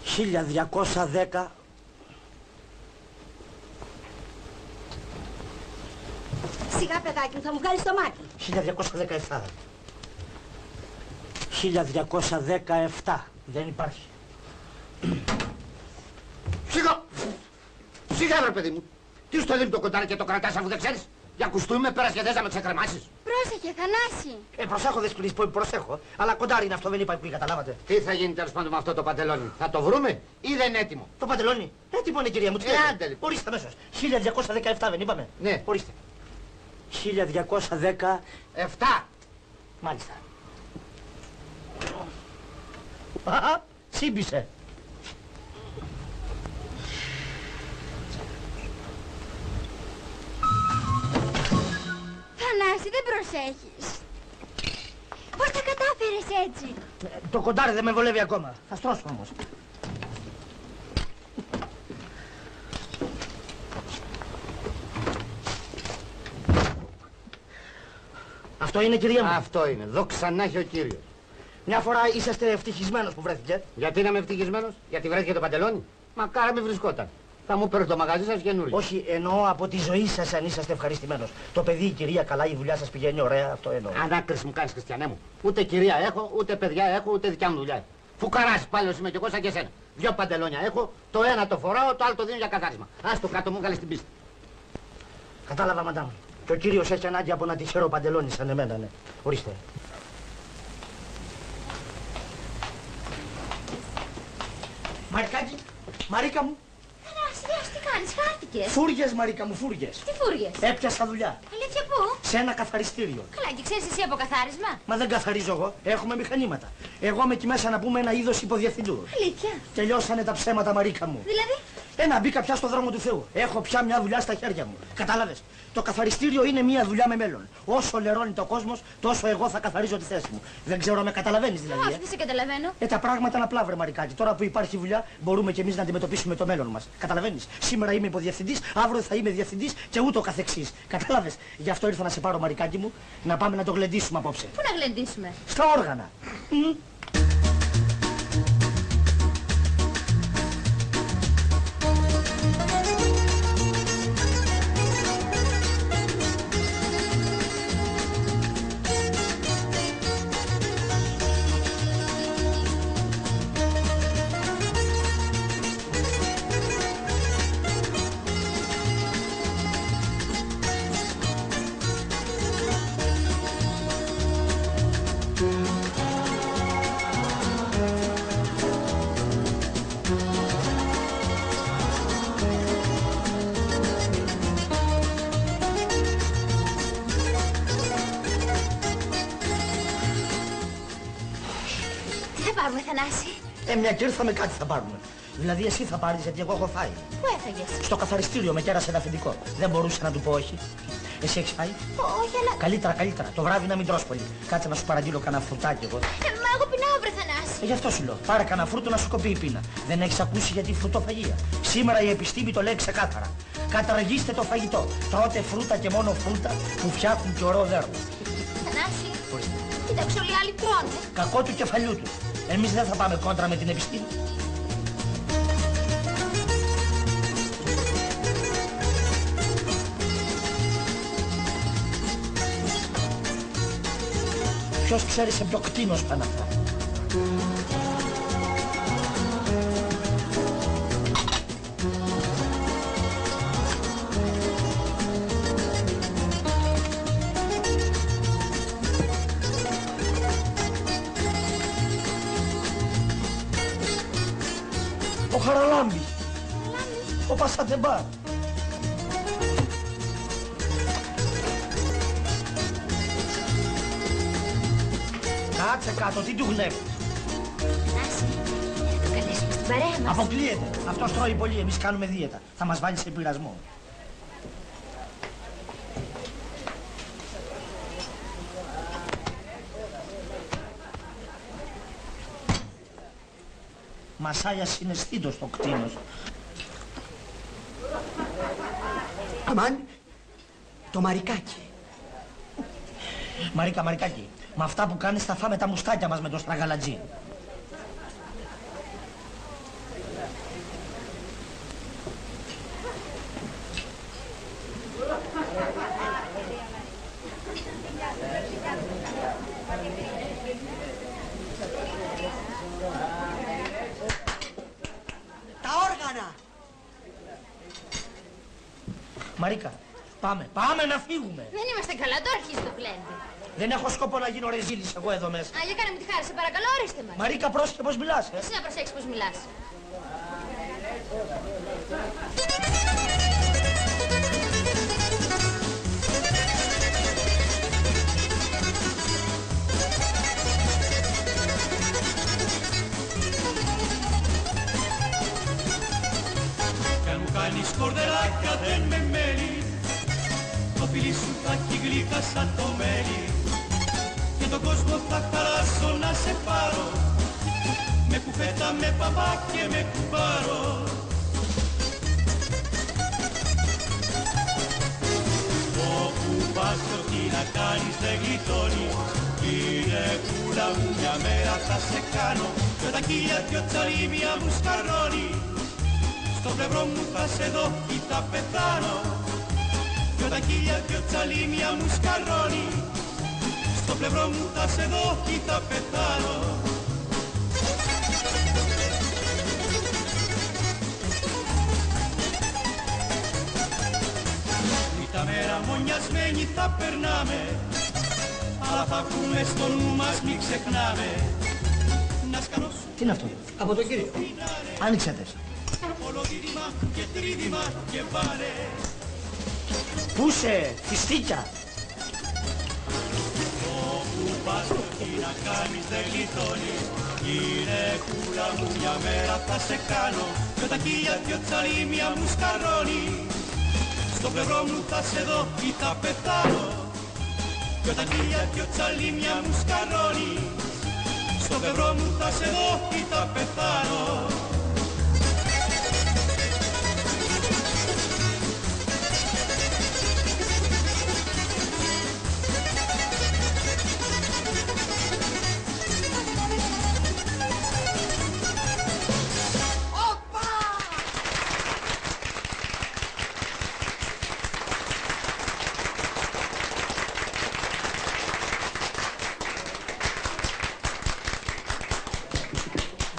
1210. Σιγά, παιδάκι μου, θα μου βγάλεις το μάτι. 1217. 1217. Δεν υπάρχει. Σιγά βρε παιδί μου. Τι σου το δίνει το κοντάρι και το κρατάς αφού δεν ξέρεις? Για κουστούμι πέρας και θες να με ξεκρεμάσεις? Πρόσεχε, Θανάση. Προσέχω, δεν σκληρείς, προσέχω. Αλλά κοντάρι είναι αυτό, δεν είπα που καταλάβατε. Τι θα γίνει τέλος πάντων με αυτό το παντελόνι? Θα το βρούμε ή δεν είναι έτοιμο? Το παντελόνι. Έτοιμο είναι, κυρία μου. Άντε λοιπόν. Ορίστε αμέσως. 1217 δεν είπαμε? Ναι. Ορίστε. 1210. 7. Μάλιστα. Σύμπησε. Θανάση, δεν προσέχεις. Πώς τα κατάφερες έτσι? Το κοντάρι δεν με βολεύει ακόμα. Θα στρώσω όμως. Αυτό είναι, κυρία μου? Αυτό είναι. Δόξα να έχει ο Κύριος. Μια φορά είσαστε ευτυχισμένος που βρέθηκε. Γιατί να είμαι ευτυχισμένος, γιατί βρέθηκε το παντελόνι. Μακάρα μην βρισκόταν. Θα μου παίρνει το μαγαζί σας καινούριο. Όχι, εννοώ από τη ζωή σας αν είσαστε ευχαριστημένος. Το παιδί, η κυρία, καλά, η δουλειά σας πηγαίνει ωραία, αυτό εννοώ. Ανάκριση μου κάνεις, Χριστιανέ μου. Ούτε κυρία έχω, ούτε παιδιά έχω, ούτε δικιά μου δουλειά. Φουκαράς πάλι είμαι κι εγώ σαν και εσένα. 2 παντελόνια έχω, το ένα το φοράω, το άλλο το δίνω για καθάρισμα. Ας το κάτω μου βγάλε στην πίστη. Κατάλαβα, μαντάμ. Και ο κύριος έχει ανάγκη από ένα τυχερό παντελόνι σαν εμένα, ναι. Ορίστε. Μαρικάκι, Μαρίκα μου. Θανάση, τι κάνεις, χάθηκες. Φούργες, Μαρίκα μου, φούργες. Τι φούργες. Έπιασα δουλειά. Αλήθεια πού. Σε ένα καθαριστήριο. Καλά, και ξέρεις εσύ από καθάρισμα. Μα δεν καθαρίζω εγώ. Έχουμε μηχανήματα. Εγώ είμαι εκεί μέσα να πούμε ένα είδος υποδιευθυντού. Αλήθεια. Τελειώσανε τα ψέματα, Μαρίκα μου. Δηλαδή. Μπήκα πια στο δρόμο του Θεού. Έχω πια μια δουλειά στα χέρια μου. Κατάλαβες. Το καθαριστήριο είναι μια δουλειά με μέλλον. Όσο λερώνει το κόσμος, τόσο εγώ θα καθαρίζω τη θέση μου. Δεν ξέρω, με καταλαβαίνεις δηλαδή. Όχι, δεν σε καταλαβαίνω. Τα πράγματα είναι απλά, βρε Μαρικάκη. Τώρα που υπάρχει δουλειά, μπορούμε κι εμείς να αντιμετωπίσουμε το μέλλον μας. Καταλαβαίνεις. Σήμερα είμαι υποδιευθυντής, αύριο θα είμαι διευθυντής και ούτω καθεξής. Κατάλαβες. Γι' αυτό ήρθα να σε πάρω, Μαρικάκη μου, να πάμε να το γλεντήσουμε απόψε. Πού να γλεντήσουμε. Στα όργανα. Θανάση. Μια και ήρθαμε κάτι θα πάρουμε. Δηλαδή εσύ θα πάρεις γιατί εγώ έχω φάει. Πού έφαγες. Στο καθαριστήριο με κέρασε ένα αφεντικό. Δεν μπορούσα να του πω όχι. Εσύ έχεις φάει. Όχι, αλλά... Καλύτερα. Το βράδυ να μην τρως πολύ. Κάτσε να σου παραγγείλω κανένα φρουτάκι εγώ. Μα εγώ πεινάω, βρε Θανάση. Γι' αυτό σου λέω. Πάρε κανένα φρούτο να σου κοπεί η πείνα. Δεν έχεις ακούσει για τη φρουτοφαγία. Σήμερα η επιστήμη το λέει ξεκάθαρα. Καταργήστε το φαγητό. Τρώτε φρούτα και μόνο φρούτα που φτιάχνουν και ωραίο δέρμα. Θανάση. Κοίταξε, όλοι οι άλλοι τρώνε. Κακό του κεφαλιού του. Εμείς δεν θα πάμε κόντρα με την επιστήμη. Ποιος ξέρει σε ποιο κτήνος πάνε αυτά. Ο Χαραλάμπης. Ο Πασατεμπά. Κάτσε κάτω, τι του γνεύεις. Θανάση, θα το καλέσουμε στην παρέα μας. Αποκλείεται. Αυτός τρώει πολύ, εμείς κάνουμε δίαιτα. Θα μας βάλει σε πειρασμό. Μασάγια συναισθήτως το κτήνος. Αμάν, το Μαρικάκι. Μαρικάκι, με αυτά που κάνεις θα φάμε τα μουστάκια μας με το στραγαλατζί. Τα όργανα. Μαρίκα, πάμε να φύγουμε. Δεν είμαστε καλά, τώρα αρχίζει το γλέντι. Δεν έχω σκοπό να γίνω ρεζίλης εγώ εδώ μέσα. Α, για κάνε μου τη χάρη, σε παρακαλώ, ορίστε μας. Μαρίκα, πρόσεχε πώς μιλάς, Εσύ να προσέξεις πώς μιλάς. Κι αν μου κάνεις κορδελάκια δεν με μένει, το φιλί σου θα έχει γλύκα σαν το μέλι, και τον κόσμο θα χαράσω να σε πάρω, με κουφέτα, με παπά και με κουμπάρο. Όπου πας το τι να κάνεις δεν γλιτώνεις, είναι Γυναικούλα μου μια μέρα θα σε κάνω κι όταν κύλια δυο τσαλίμια μου σκαρώνει στο πλευρό μου θα σε δω ή θα πεθάνω κι όταν κύλια δυο τσαλίμια μου σκαρώνει στο πλευρό μου θα σε δω ή θα πεθάνω. Τα μέρα μονιασμένοι θα περνάμε αλλά θα ακούμε στο νου μας μη ξεχνάμε να σκανώσουμε. Τι είναι αυτό? Από τον κύριο. Άνοιξε τες. Ολοδίδημα και τρίδημα και βάλε. Πού σε, φιστίκια. Όπου πας τι να κάνεις δεν γλιτώνεις. Γυναικούλα μου μια μέρα θα σε κάνω κι όταν κύλια δυο τσαλίμια μου σκαρώνει στο πλευρό μου θα σε δω ή θα πεθάνω κι όταν κύλια δυο τσαλίμια μου σκαρώνει στο πλευρό μου θα σε δω ή θα πεθάνω.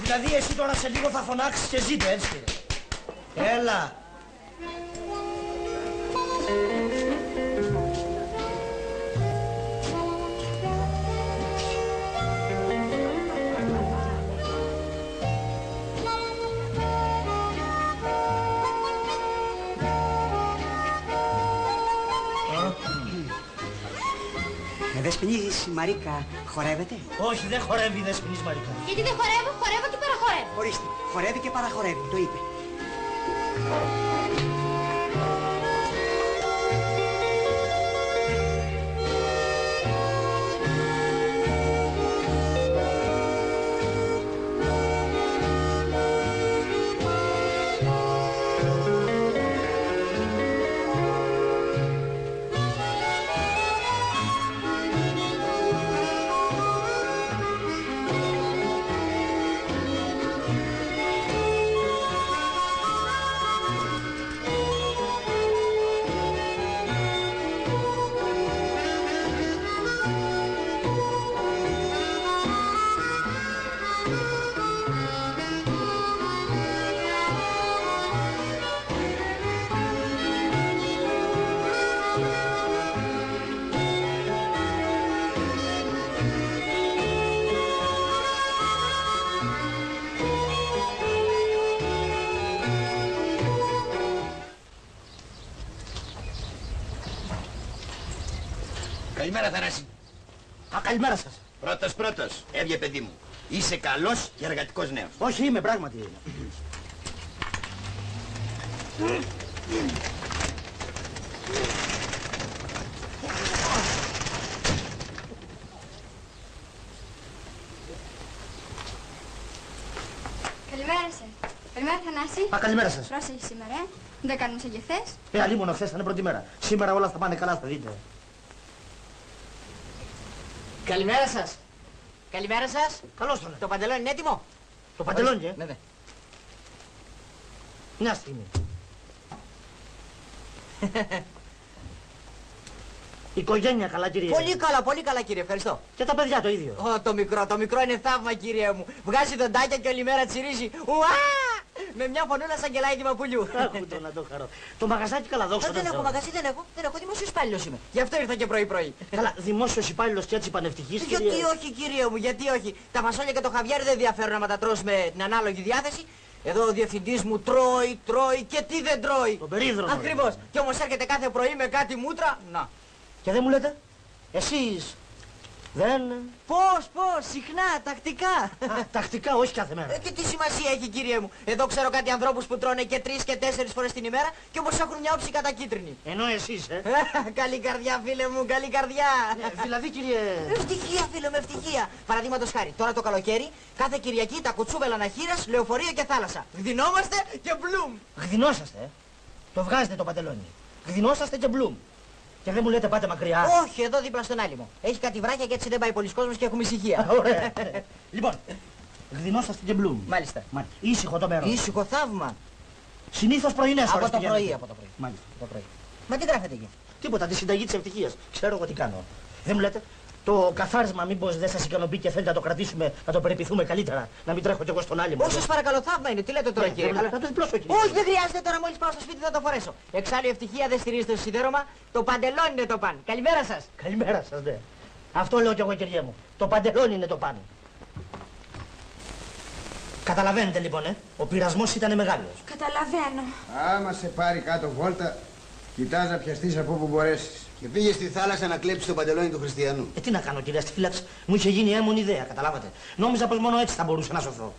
Δηλαδή εσύ τώρα σε λίγο θα φωνάξεις και ζείτε, έτσι. Έλα. Δεσποινής Μαρίκα, χορεύετε? Όχι, δεν χορεύει η Δεσποινής Μαρίκα. Γιατί δεν χορεύω, χορεύω και παραχορεύω. Ορίστε, χορεύει και παραχορεύει, το είπε. Καλημέρα, Θανάση. Καλημέρα σας. Πρώτος, έβγε παιδί μου. Είσαι καλός και εργατικός νέος. Όχι, είμαι πράγματι. Καλημέρα σας. Καλημέρα, Θανάση. Καλημέρα σας. Πρόσεχε σήμερα, δεν κάνουμε σαν και χθες. Αλίμονο, χθες ήταν πρώτη μέρα. Σήμερα όλα θα πάνε καλά, θα δείτε. Καλημέρα σας. Καλημέρα σας. Καλώς τον. Το παντελόνι είναι έτοιμο? Το παντελόνι, Ναι. Μια στιγμή. Οικογένεια καλά, κύριε. Πολύ καλά, κύριε, ευχαριστώ. Και τα παιδιά το ίδιο. Το μικρό είναι θαύμα, κύριε μου. Βγάζει δοντάκια και όλη μέρα τσιρίζει. Ουά! Με μια φωνούλα σαν κελάιδι μαπουλιού. Άκου το να το χαρώ. Το μαγαζάκι καλά, δόξα τω Δεν Θεώ. έχω μαγαζί, δεν έχω. Δημόσιος υπάλληλος είμαι. Γι' αυτό ήρθα και πρωί-πρωί. Καλά, δημόσιος υπάλληλος και έτσι πανευτυχής, Γιατί όχι, κύριε μου, γιατί όχι. Τα φασόλια και το χαβιάρι δεν διαφέρουν να τα τρως με την ανάλογη διάθεση. Εδώ ο διευθυντής μου τρώει και τι δεν τρώει. Τον περίδρομο. Ακριβώς. Κι όμως έρχεται κάθε πρωί με κάτι μούτρα. Να. Και δεν μου λέτε, εσείς δεν... Πώς, συχνά, τακτικά. Τακτικά, όχι κάθε μέρα. Και τι σημασία έχει, κύριε μου. Εδώ ξέρω κάτι ανθρώπους που τρώνε και 3 και 4 φορές την ημέρα και όμως έχουν μια όψη κατακίτρινη. Ενώ εσείς, Καλή καρδιά, φίλε μου, καλή καρδιά. Δηλαδή, κύριε... Ευτυχία, φίλε μου, ευτυχία. Παραδείγματος χάρη, τώρα το καλοκαίρι, κάθε Κυριακή τα κουτσούβελα αναχείρας, λεωφορείο και θάλασσα. Γδινόμαστε και μπλουμ. Γδινόσαστε, Το βγάζετε το παντελόνι. Γδινόσαστε και μπλουμ. Και δεν μου λέτε πάτε μακριά. Όχι, εδώ δίπλα στον άλυμο. Έχει κάτι βράχια και έτσι δεν πάει πολλοί κόσμος και έχουμε ησυχία. Ωραία. Λοιπόν, γδινόσαστε και μπλουμ. Μάλιστα. Ήσυχο το μέρος. Ήσυχο θαύμα. Συνήθως πρωινές ώρες. Από το πρωί. Μάλιστα. Το πρωί. Μα τι γράφετε εκεί? Τίποτα, τη συνταγή της ευτυχίας. Ξέρω εγώ τι κάνω. Δεν μου λέτε. Το καθάρισμα μήπως δεν σας ικανοποιεί και θέλετε να το κρατήσουμε, να το περιποιηθούμε καλύτερα, να μην τρέχω κι εγώ στον άλυμο. Όχι, σας παρακαλώ, θαύμα είναι. Τι λέτε τώρα, κύριε? Να το διπλώσω, κύριε. Όχι, δεν χρειάζεται τώρα, μόλις πάω στο σπίτι θα το φορέσω. Εξάλλου η ευτυχία δεν στηρίζεται στο σιδέρωμα, το παντελόνι είναι το παν. Καλημέρα σας. Καλημέρα σας, ναι. Αυτό λέω κι εγώ, κυριέ μου. Το παντελόνι είναι το παν. Καταλαβαίνετε λοιπόν, ο πειρασμός ήταν μεγάλος. Καταλαβαίνω. Άμα σε πάρει κάτω βόλτα, κοιτάς να πιαστείς από όπου μπορέσεις. Και πήγε στη θάλασσα να κλέψει το παντελόνι του Χριστιανού. Τι να κάνω, κυρία Στιφύλαξ, μου είχε γίνει έμμονη ιδέα, καταλάβατε. Νόμιζα πως μόνο έτσι θα μπορούσα να σωθώ.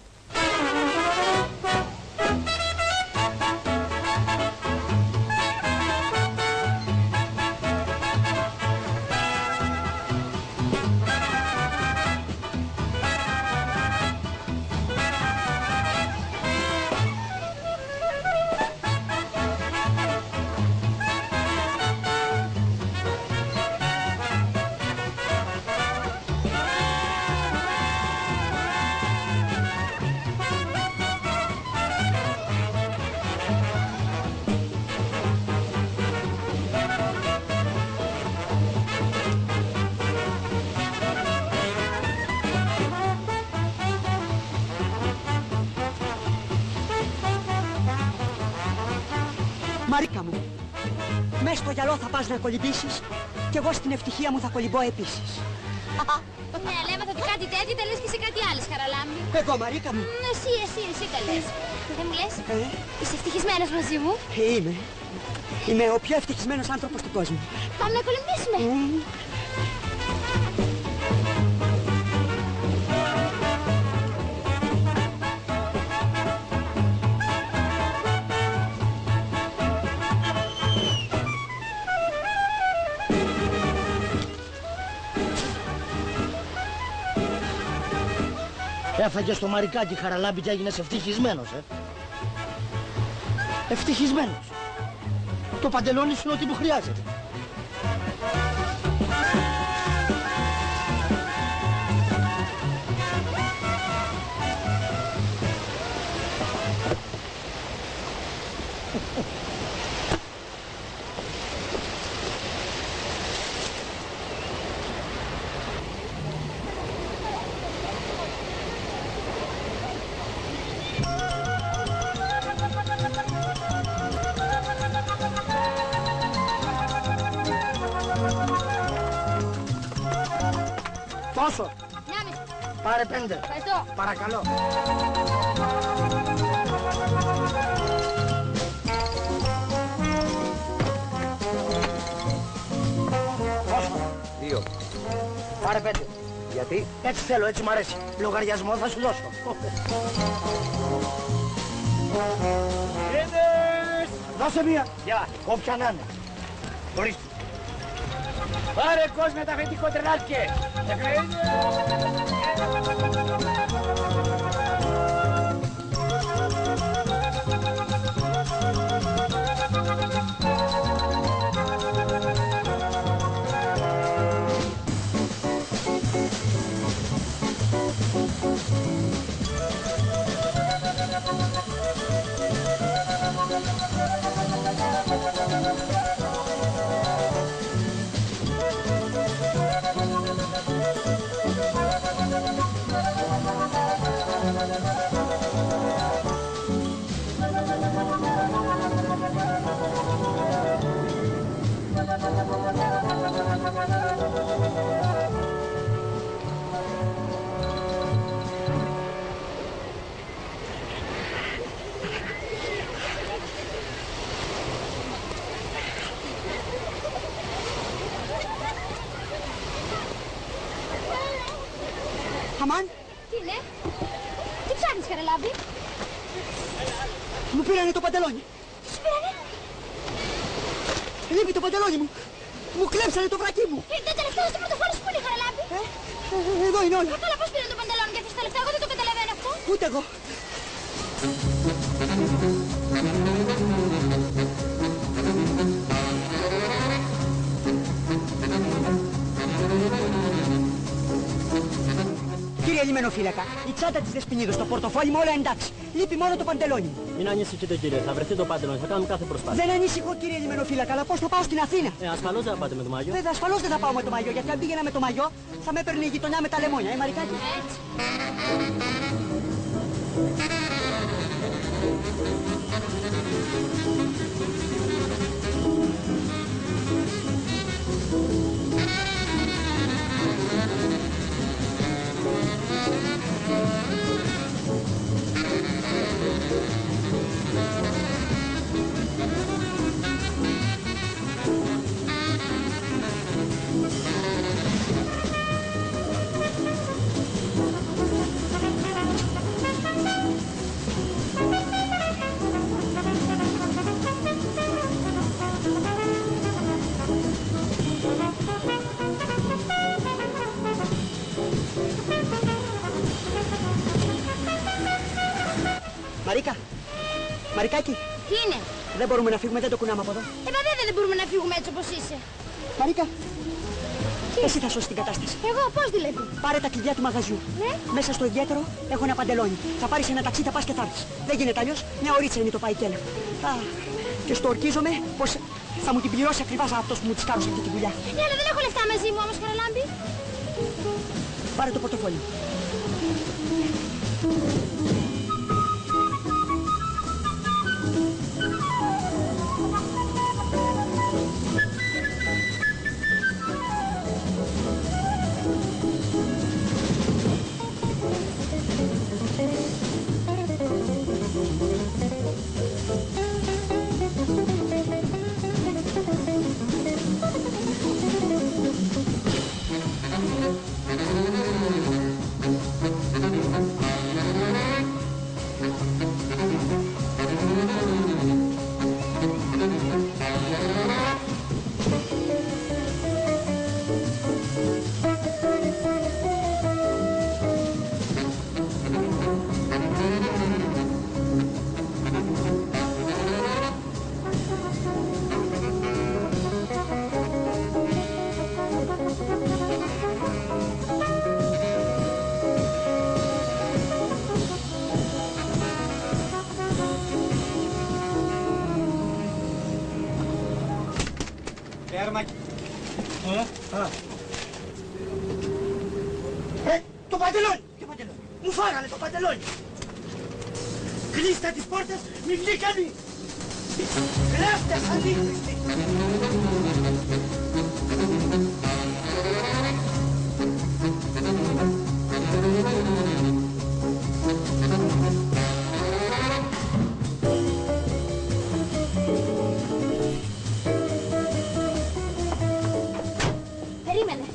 Μαρίκα μου, μες στο γυαλό θα πας να κολυμπήσεις και εγώ στην ευτυχία μου θα κολυμπώ επίσης. Ναι, αλλά έμαθα ότι κάτι τέτοιο τα λες και σε κάτι άλλες, Χαραλάμπη. Εγώ, Μαρίκα μου. Εσύ τα λες. Δεν μου λες, είσαι ευτυχισμένος μαζί μου? Είμαι ο πιο ευτυχισμένος άνθρωπος του κόσμου. Πάμε να κολυμπήσουμε. Έφαγες το μαρικάκι, Χαραλάμπη, και έγινες ευτυχισμένος, Ευτυχισμένος. Το παντελόνι σου είναι ό,τι μου χρειάζεται. Πόσο? Πάρε 5. Ευχαριστώ. Παρακαλώ. Πόσο? 2. Πάρε 5. Γιατί? Έτσι θέλω, έτσι μ' αρέσει. Λογαριασμό θα σου δώσω. Δώσε μία. Γεια. Όποια να είναι. Ορίστε. Πάρε κόσμο τα αφεντικό τρελάθηκε. Αμάν. Τι είναι? Τι ψάχνεις, Χαραλάμπη? Μου πήρανε το παντελόνι. Τι σου πήρανε? Λείπει το παντελόνι μου. Μου κλέψανε το βρακί μου. Το τελευταίο στο πορτοφόλι σου που είναι, Χαραλάμπη? Εδώ είναι όλα. Καλά, πώς πήραν το παντελόνι και αυτός το τελευταίο? Εγώ δεν το καταλαβαίνω αυτό. Ούτε εγώ. λιμενοφύλακα. Η τσάντα της Δεσποινίδος, το πορτοφόλι μου όλα εντάξει. Λείπει μόνο το παντελόνι μου. Μην ανησυχείτε κύριε, θα βρεθεί το παντελόνι, θα κάνουμε κάθε προσπάθεια. Δεν ανησυχώ κύριε λιμενοφύλακα, αλλά πώς θα πάω στην Αθήνα. Ασφαλώς δεν θα πάτε με το μαγιό. Βέβαια, ασφαλώς δεν θα πάω με το μαγιό, γιατί αν πήγαινα με το μαγιό θα με έπαιρνε η γειτονιά με τα λεμόνια. Μαρικάκη. Έτσι. Μαρίκα, Μαρικάκη. Τι είναι? Δεν μπορούμε να φύγουμε, δεν το κουνάμε από εδώ. Βέβαια δεν μπορούμε να φύγουμε έτσι όπως είσαι. Μαρίκα, εσύ θα σώσεις την κατάσταση. Εγώ πώς δηλαδή? Πάρε τα κλειδιά του μαγαζιού. Ναι. Μέσα στο ιδιαίτερο έχω ένα παντελόνι. Θα πάρεις ένα ταξί, θα πας και θα έρθεις. Δεν γίνεται αλλιώς, μια ωρίτσα είναι το παϊκέλα. Και στο ορκίζομαι πως θα μου την πληρώσει ακριβά αυτός που μου τη σκάρωσε αυτή τη δουλειά. Ναι, αλλά δεν έχω λεφτά μαζί μου όμως, Χαραλάμπη. Πάρε το πορτοφόλι. Το παντελόνι! Μου φάγανε το παντελόνι! Κλείστε τις πόρτες, μη βγει κανείς! Κλέφτες αντίχρηστοι! Περίμενε.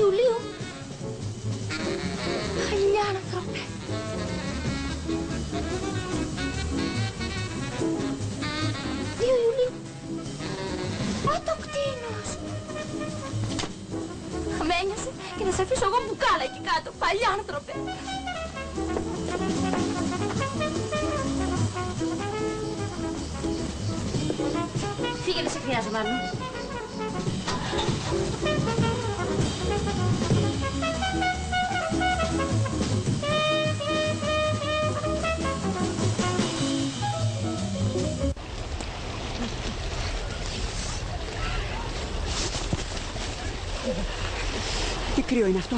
Ιουλίου. Χαλιά, άνθρωπε. Ιουλίου. Ω, το κτήνος. Χαμένιασε και θα σε αφήσω εγώ μπουκάλα εκεί κάτω. Παλιά, άνθρωπε. Φύγε, δεν σε χρειάζομαι άλλο. Τι κρύο είναι αυτό.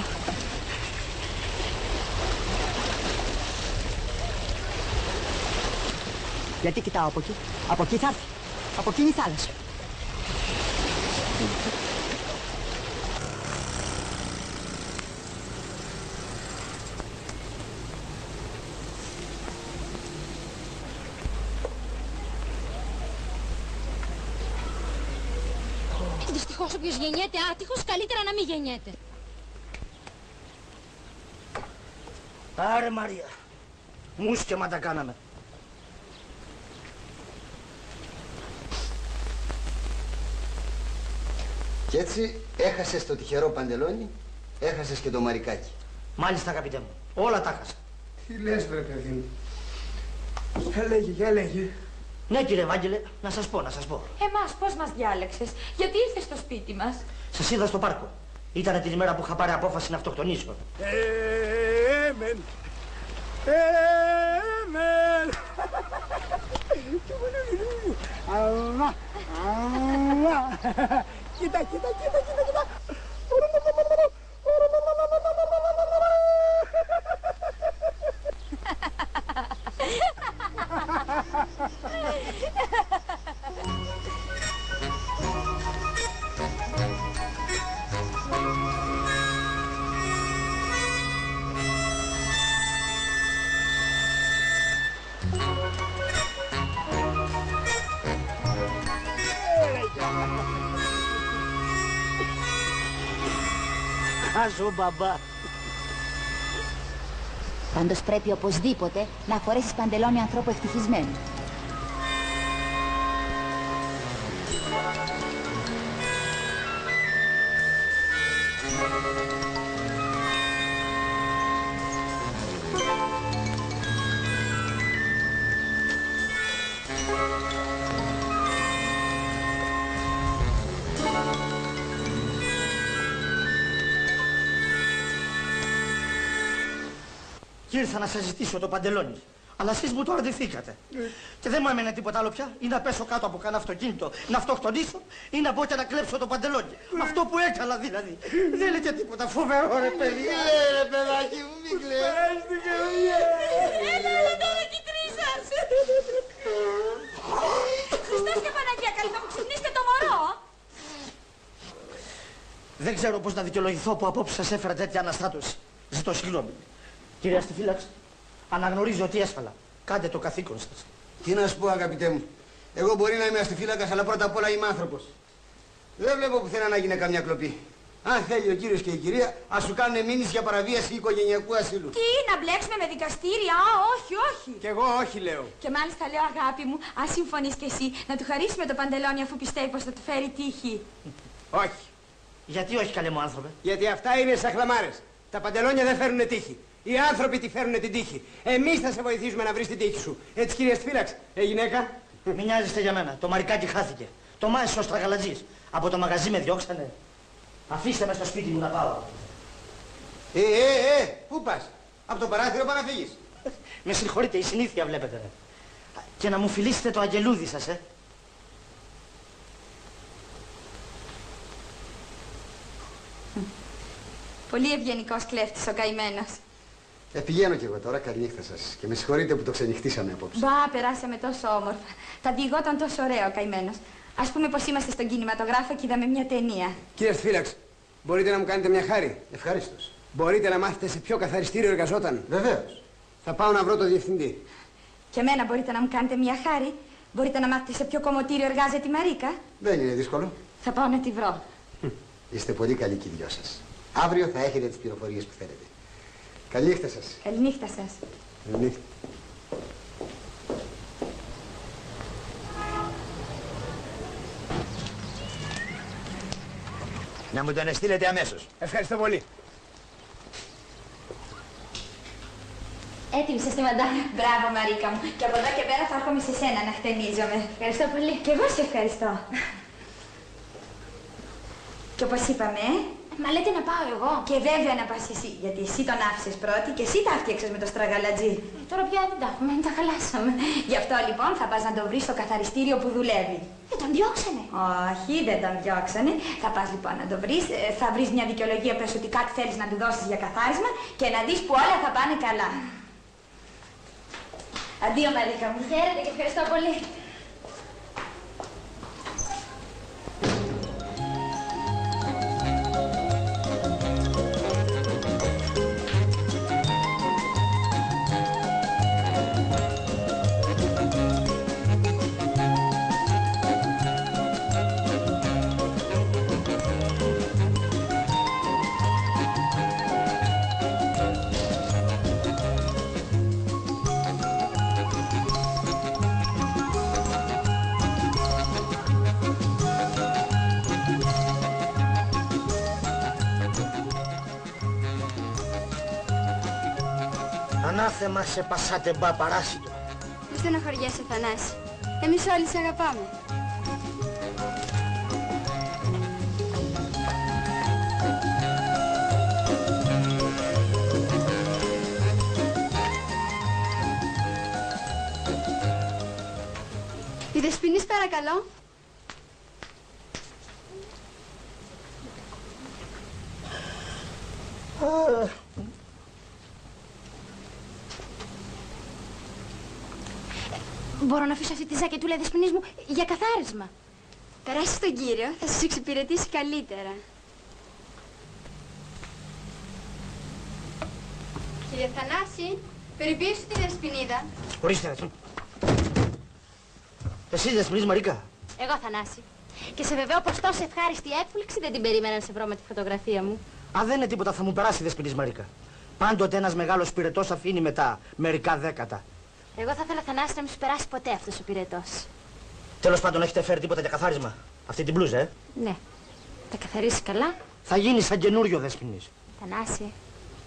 Γιατί κοιτάω από εκεί. Από εκεί θα έρθει. Από εκεί είναι η θάλασσα. Δυστυχώς όποιος γεννιέται άτυχος, καλύτερα να μην γεννιέται. Άρε Μαρία, μουσκεμα τα κάναμε. Κι έτσι έχασες το τυχερό παντελόνι, έχασες και το μαρικάκι. Μάλιστα, αγαπητέ μου. Όλα τα έχασα. Τι λες, βρε παιδί μου. Για λέγε. Ναι, κύριε Ευάγγελε, να σας πω. Εμάς πώς μας διάλεξες, γιατί ήρθες στο σπίτι μας? Σας είδα στο πάρκο. Ήτανε την ημέρα που είχα πάρει απόφαση να αυτοκτονήσω. Εμεν. Κοίτα. Χάζω, μπαμπά. Πάντως πρέπει οπωσδήποτε να φορέσεις παντελόνι ανθρώπου ευτυχισμένου. Και ήρθα να σας ζητήσω το παντελόνι. Αλλά εσείς μου το αρνηθήκατε. Και δεν μου έμενε τίποτα άλλο πια. Ή να πέσω κάτω από κανένα αυτοκίνητο, να αυτοκτονήσω, ή να πω και να κλέψω το παντελόνι. Με αυτό που έκανα δηλαδή. Δεν είναι και τίποτα φοβερό, ρε παιδί. Ρε παιδάκι μου, μην κλαις. Έλα τώρα την τρίσας. Χριστός και Παναγία, καλή θα μου ξυπνήσετε το μωρό. Δεν ξέρω πώς να δικαιολογηθώ που απόψε σας έφερα τέτοια αναστάτωση. Ζητώ συγγνώμη. Κυρία Στιφύλαξη, αναγνωρίζω ότι έσφαλα. Κάντε το καθήκον σας. Τι να σου πω, αγαπητέ μου. Εγώ μπορεί να είμαι αστιφύλακας, αλλά πρώτα απ' όλα είμαι άνθρωπος. Δεν βλέπω πουθενά να γίνει καμιά κλοπή. Αν θέλει ο κύριος και η κυρία, ας σου κάνουν μήνυση για παραβίαση οικογενειακού ασύλου. Τι, να μπλέξουμε με δικαστήρια? Όχι. Κι εγώ όχι, λέω. Και μάλιστα λέω, αγάπη μου, αν συμφωνείς κι εσύ, να του χαρίσουμε το παντελόνι αφού πιστεύει πως θα του φέρει τύχη. Όχι. Γιατί όχι, καλέ μου άνθρωπε? Γιατί αυτά είναι σαχλαμάρες. Τα παντελόνια δεν φέρνουν τύχη. Οι άνθρωποι τη φέρνουν την τύχη. Εμείς θα σε βοηθήσουμε να βρεις την τύχη σου. Έτσι, κυρία Στιφύλαξη, γυναίκα. Μην νοιάζεστε για μένα. Το μαρικάκι χάθηκε. Το μάες ο στραγαλατζής. Από το μαγαζί με διώξανε. Αφήστε με στο σπίτι μου να πάω. Πού πας? Από το παράθυρο πας να φύγεις. Με συγχωρείτε, η συνήθεια βλέπετε. Και να μου φιλήσετε το αγγελούδι σας, Πολύ ευγενικός κλέφτης ο καημένος. Πηγαίνω κι εγώ τώρα, καληνύχτα σας. Και με συγχωρείτε που το ξενυχτήσαμε απόψε. Μπα, περάσαμε τόσο όμορφα. Θα διηγόταν τόσο ωραίο ο καημένος. Ας πούμε πως είμαστε στον κινηματογράφο και είδαμε μια ταινία. Κύριε Στιφύλαξη, μπορείτε να μου κάνετε μια χάρη? Ευχαρίστως. Μπορείτε να μάθετε σε ποιο καθαριστήριο εργαζόταν? Βεβαίως. Θα πάω να βρω το διευθυντή. Και εμένα μπορείτε να μου κάνετε μια χάρη? Μπορείτε να μάθετε σε ποιο κομμωτήριο εργάζεται η Μαρίκα? Δεν είναι δύσκολο. Θα πάω να τη βρω. Είστε πολύ καλοί και οι δυο σας. Αύριο θα έχετε τις πληροφορίες που θέλετε. Καληνύχτα σας. Καληνύχτα σας. Καληνύχτα. Να μου τον εστείλετε αμέσως. Ευχαριστώ πολύ. Έτοιμη είστε, μαντάμ. Μπράβο, Μαρίκα μου. Και από εδώ και πέρα θα έρχομαι σε σένα να χτενίζομαι. Ευχαριστώ πολύ. Και εγώ σε ευχαριστώ. Και όπως είπαμε, Μα λέτε να πάω εγώ. Και βέβαια να πας εσύ, γιατί εσύ τον άφησες πρώτη και εσύ τα φτιάξες με το στραγαλατζή. Τώρα πια δεν τα έχουμε, τα χαλάσαμε. Γι' αυτό λοιπόν θα πας να το βρεις στο καθαριστήριο που δουλεύει. Δεν τον διώξανε. Όχι, δεν τον διώξανε. Θα πας λοιπόν να το βρεις, θα βρεις μια δικαιολογία, πες ότι κάτι θέλεις να του δώσεις για καθάρισμα και να δεις που όλα θα πάνε καλά. Αντίο, Μαρίκα μου. Χαίρετε και ευχαριστώ πολύ. Ανάθεμα σε πασάτε μπα παράσιτο. Μη στενοχωριέσαι, Θανάση. Εμείς όλοι σε αγαπάμε. Η Δεσποινής, παρακαλώ. Μπορώ να αφήσω αυτή τη ζακετούλα Δεσποινής μου για καθάρισμα. Περάσει τον κύριο, θα σας εξυπηρετήσει καλύτερα. Κύριε Θανάση, περιποιήσου τη Δεσποινίδα. Ορίστε. Εσύ Δεσποινής Μαρίκα. Εγώ, Θανάση. Και σε βεβαιώ πως τόσο ευχάριστη έκπληξη δεν την περίμενα να σε βρω με τη φωτογραφία μου. Αν δεν είναι τίποτα θα μου περάσει Δεσποινής Μαρίκα. Πάντοτε ένας μεγάλος πυρετός αφήνει μετά μερικά δέκατα. Εγώ θα ήθελα, Θανάση, να μην σου περάσει ποτέ αυτός ο πυρετός. Τέλος πάντων, έχετε φέρει τίποτα για καθάρισμα? Αυτή την μπλούζα, Ναι. Θα καθαρίσει καλά. Θα γίνει σαν καινούριο Δεσποινής. Θανάση.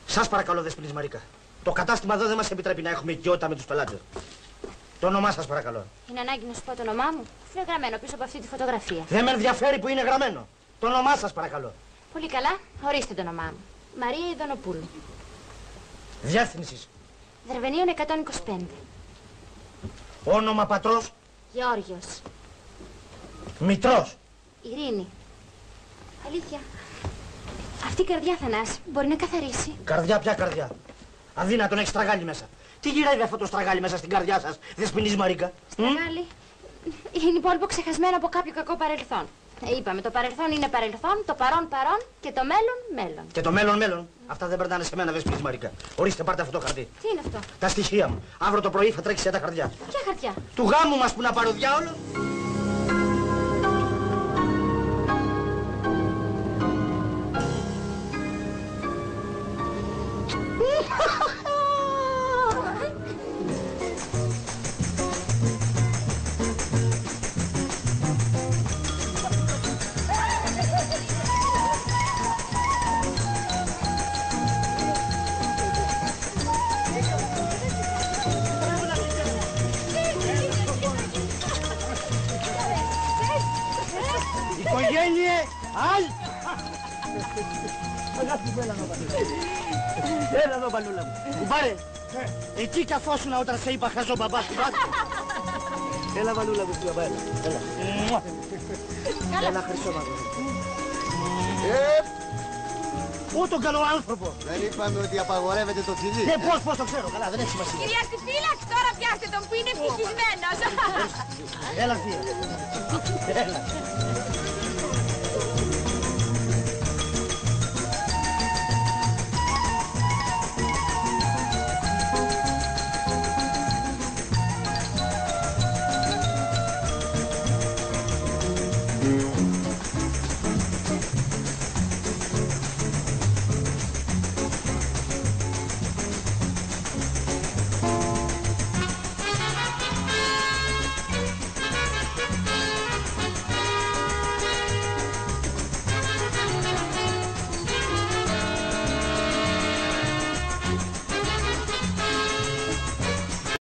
Σας παρακαλώ, Δεσποινής Μαρίκα. Το κατάστημα εδώ δεν μας επιτρέπει να έχουμε οικειότητα με τους πελάτες. Το όνομά σας παρακαλώ. Είναι ανάγκη να σου πω το όνομά μου? Είναι γραμμένο πίσω από αυτή τη φωτογραφία. Δεν με ενδιαφέρει που είναι γραμμένο. Το όνομά σας παρακαλώ. Πολύ καλά. Ορίστε το όνομά μου. Μαρία Ιδονοπούλου. Διεύθυνσης. Δερβενίων 125. Όνομα πατρός. Γεώργιος. Μητρός. Ειρήνη. Αλήθεια. Αυτή η καρδιά, Θανάση, μπορεί να καθαρίσει. Καρδιά, ποια καρδιά? Αδύνατον, έχει στραγάλι μέσα. Τι γυρεύει αυτό το στραγάλι μέσα στην καρδιά σας, Δεσποινής Μαρίκα? Στραγάλι. Είναι υπόλοιπο ξεχασμένο από κάποιο κακό παρελθόν. Είπαμε, το παρελθόν είναι παρελθόν, το παρόν παρόν και το μέλλον μέλλον. Και το μέλλον μέλλον. Αυτά δεν περνάνε σε μένα, Δεσποινής Μαρίκα. Ορίστε, πάρτε αυτό το χαρτί. Τι είναι αυτό? Τα στοιχεία μου. Αύριο το πρωί θα τρέξει σε τα χαρτιά. Ποια χαρτιά? Του γάμου μας που να πάρω διάολο. Οικογένειε, αλ! Αγάπη μου, έλα εδώ, Βαλούλα. Έλα εδώ, Βαλούλα μου. Κουμπάρε, εκεί καθόσουν όταν σε είπα χαζό μπαμπά σου. Έλα, Βαλούλα μου, μπαμπά, έλα. Έλα, χρυσό μαγό. Πού τον καλό άνθρωπο? Δεν είπαμε ότι απαγορεύεται το τσιλί. Ναι, πώς το ξέρω, καλά, δεν έχει σημασία. Κυρία στη φύλαξη, τώρα πιάστε τον που είναι ευτυχισμένος. Έλα, θεία. Έλα.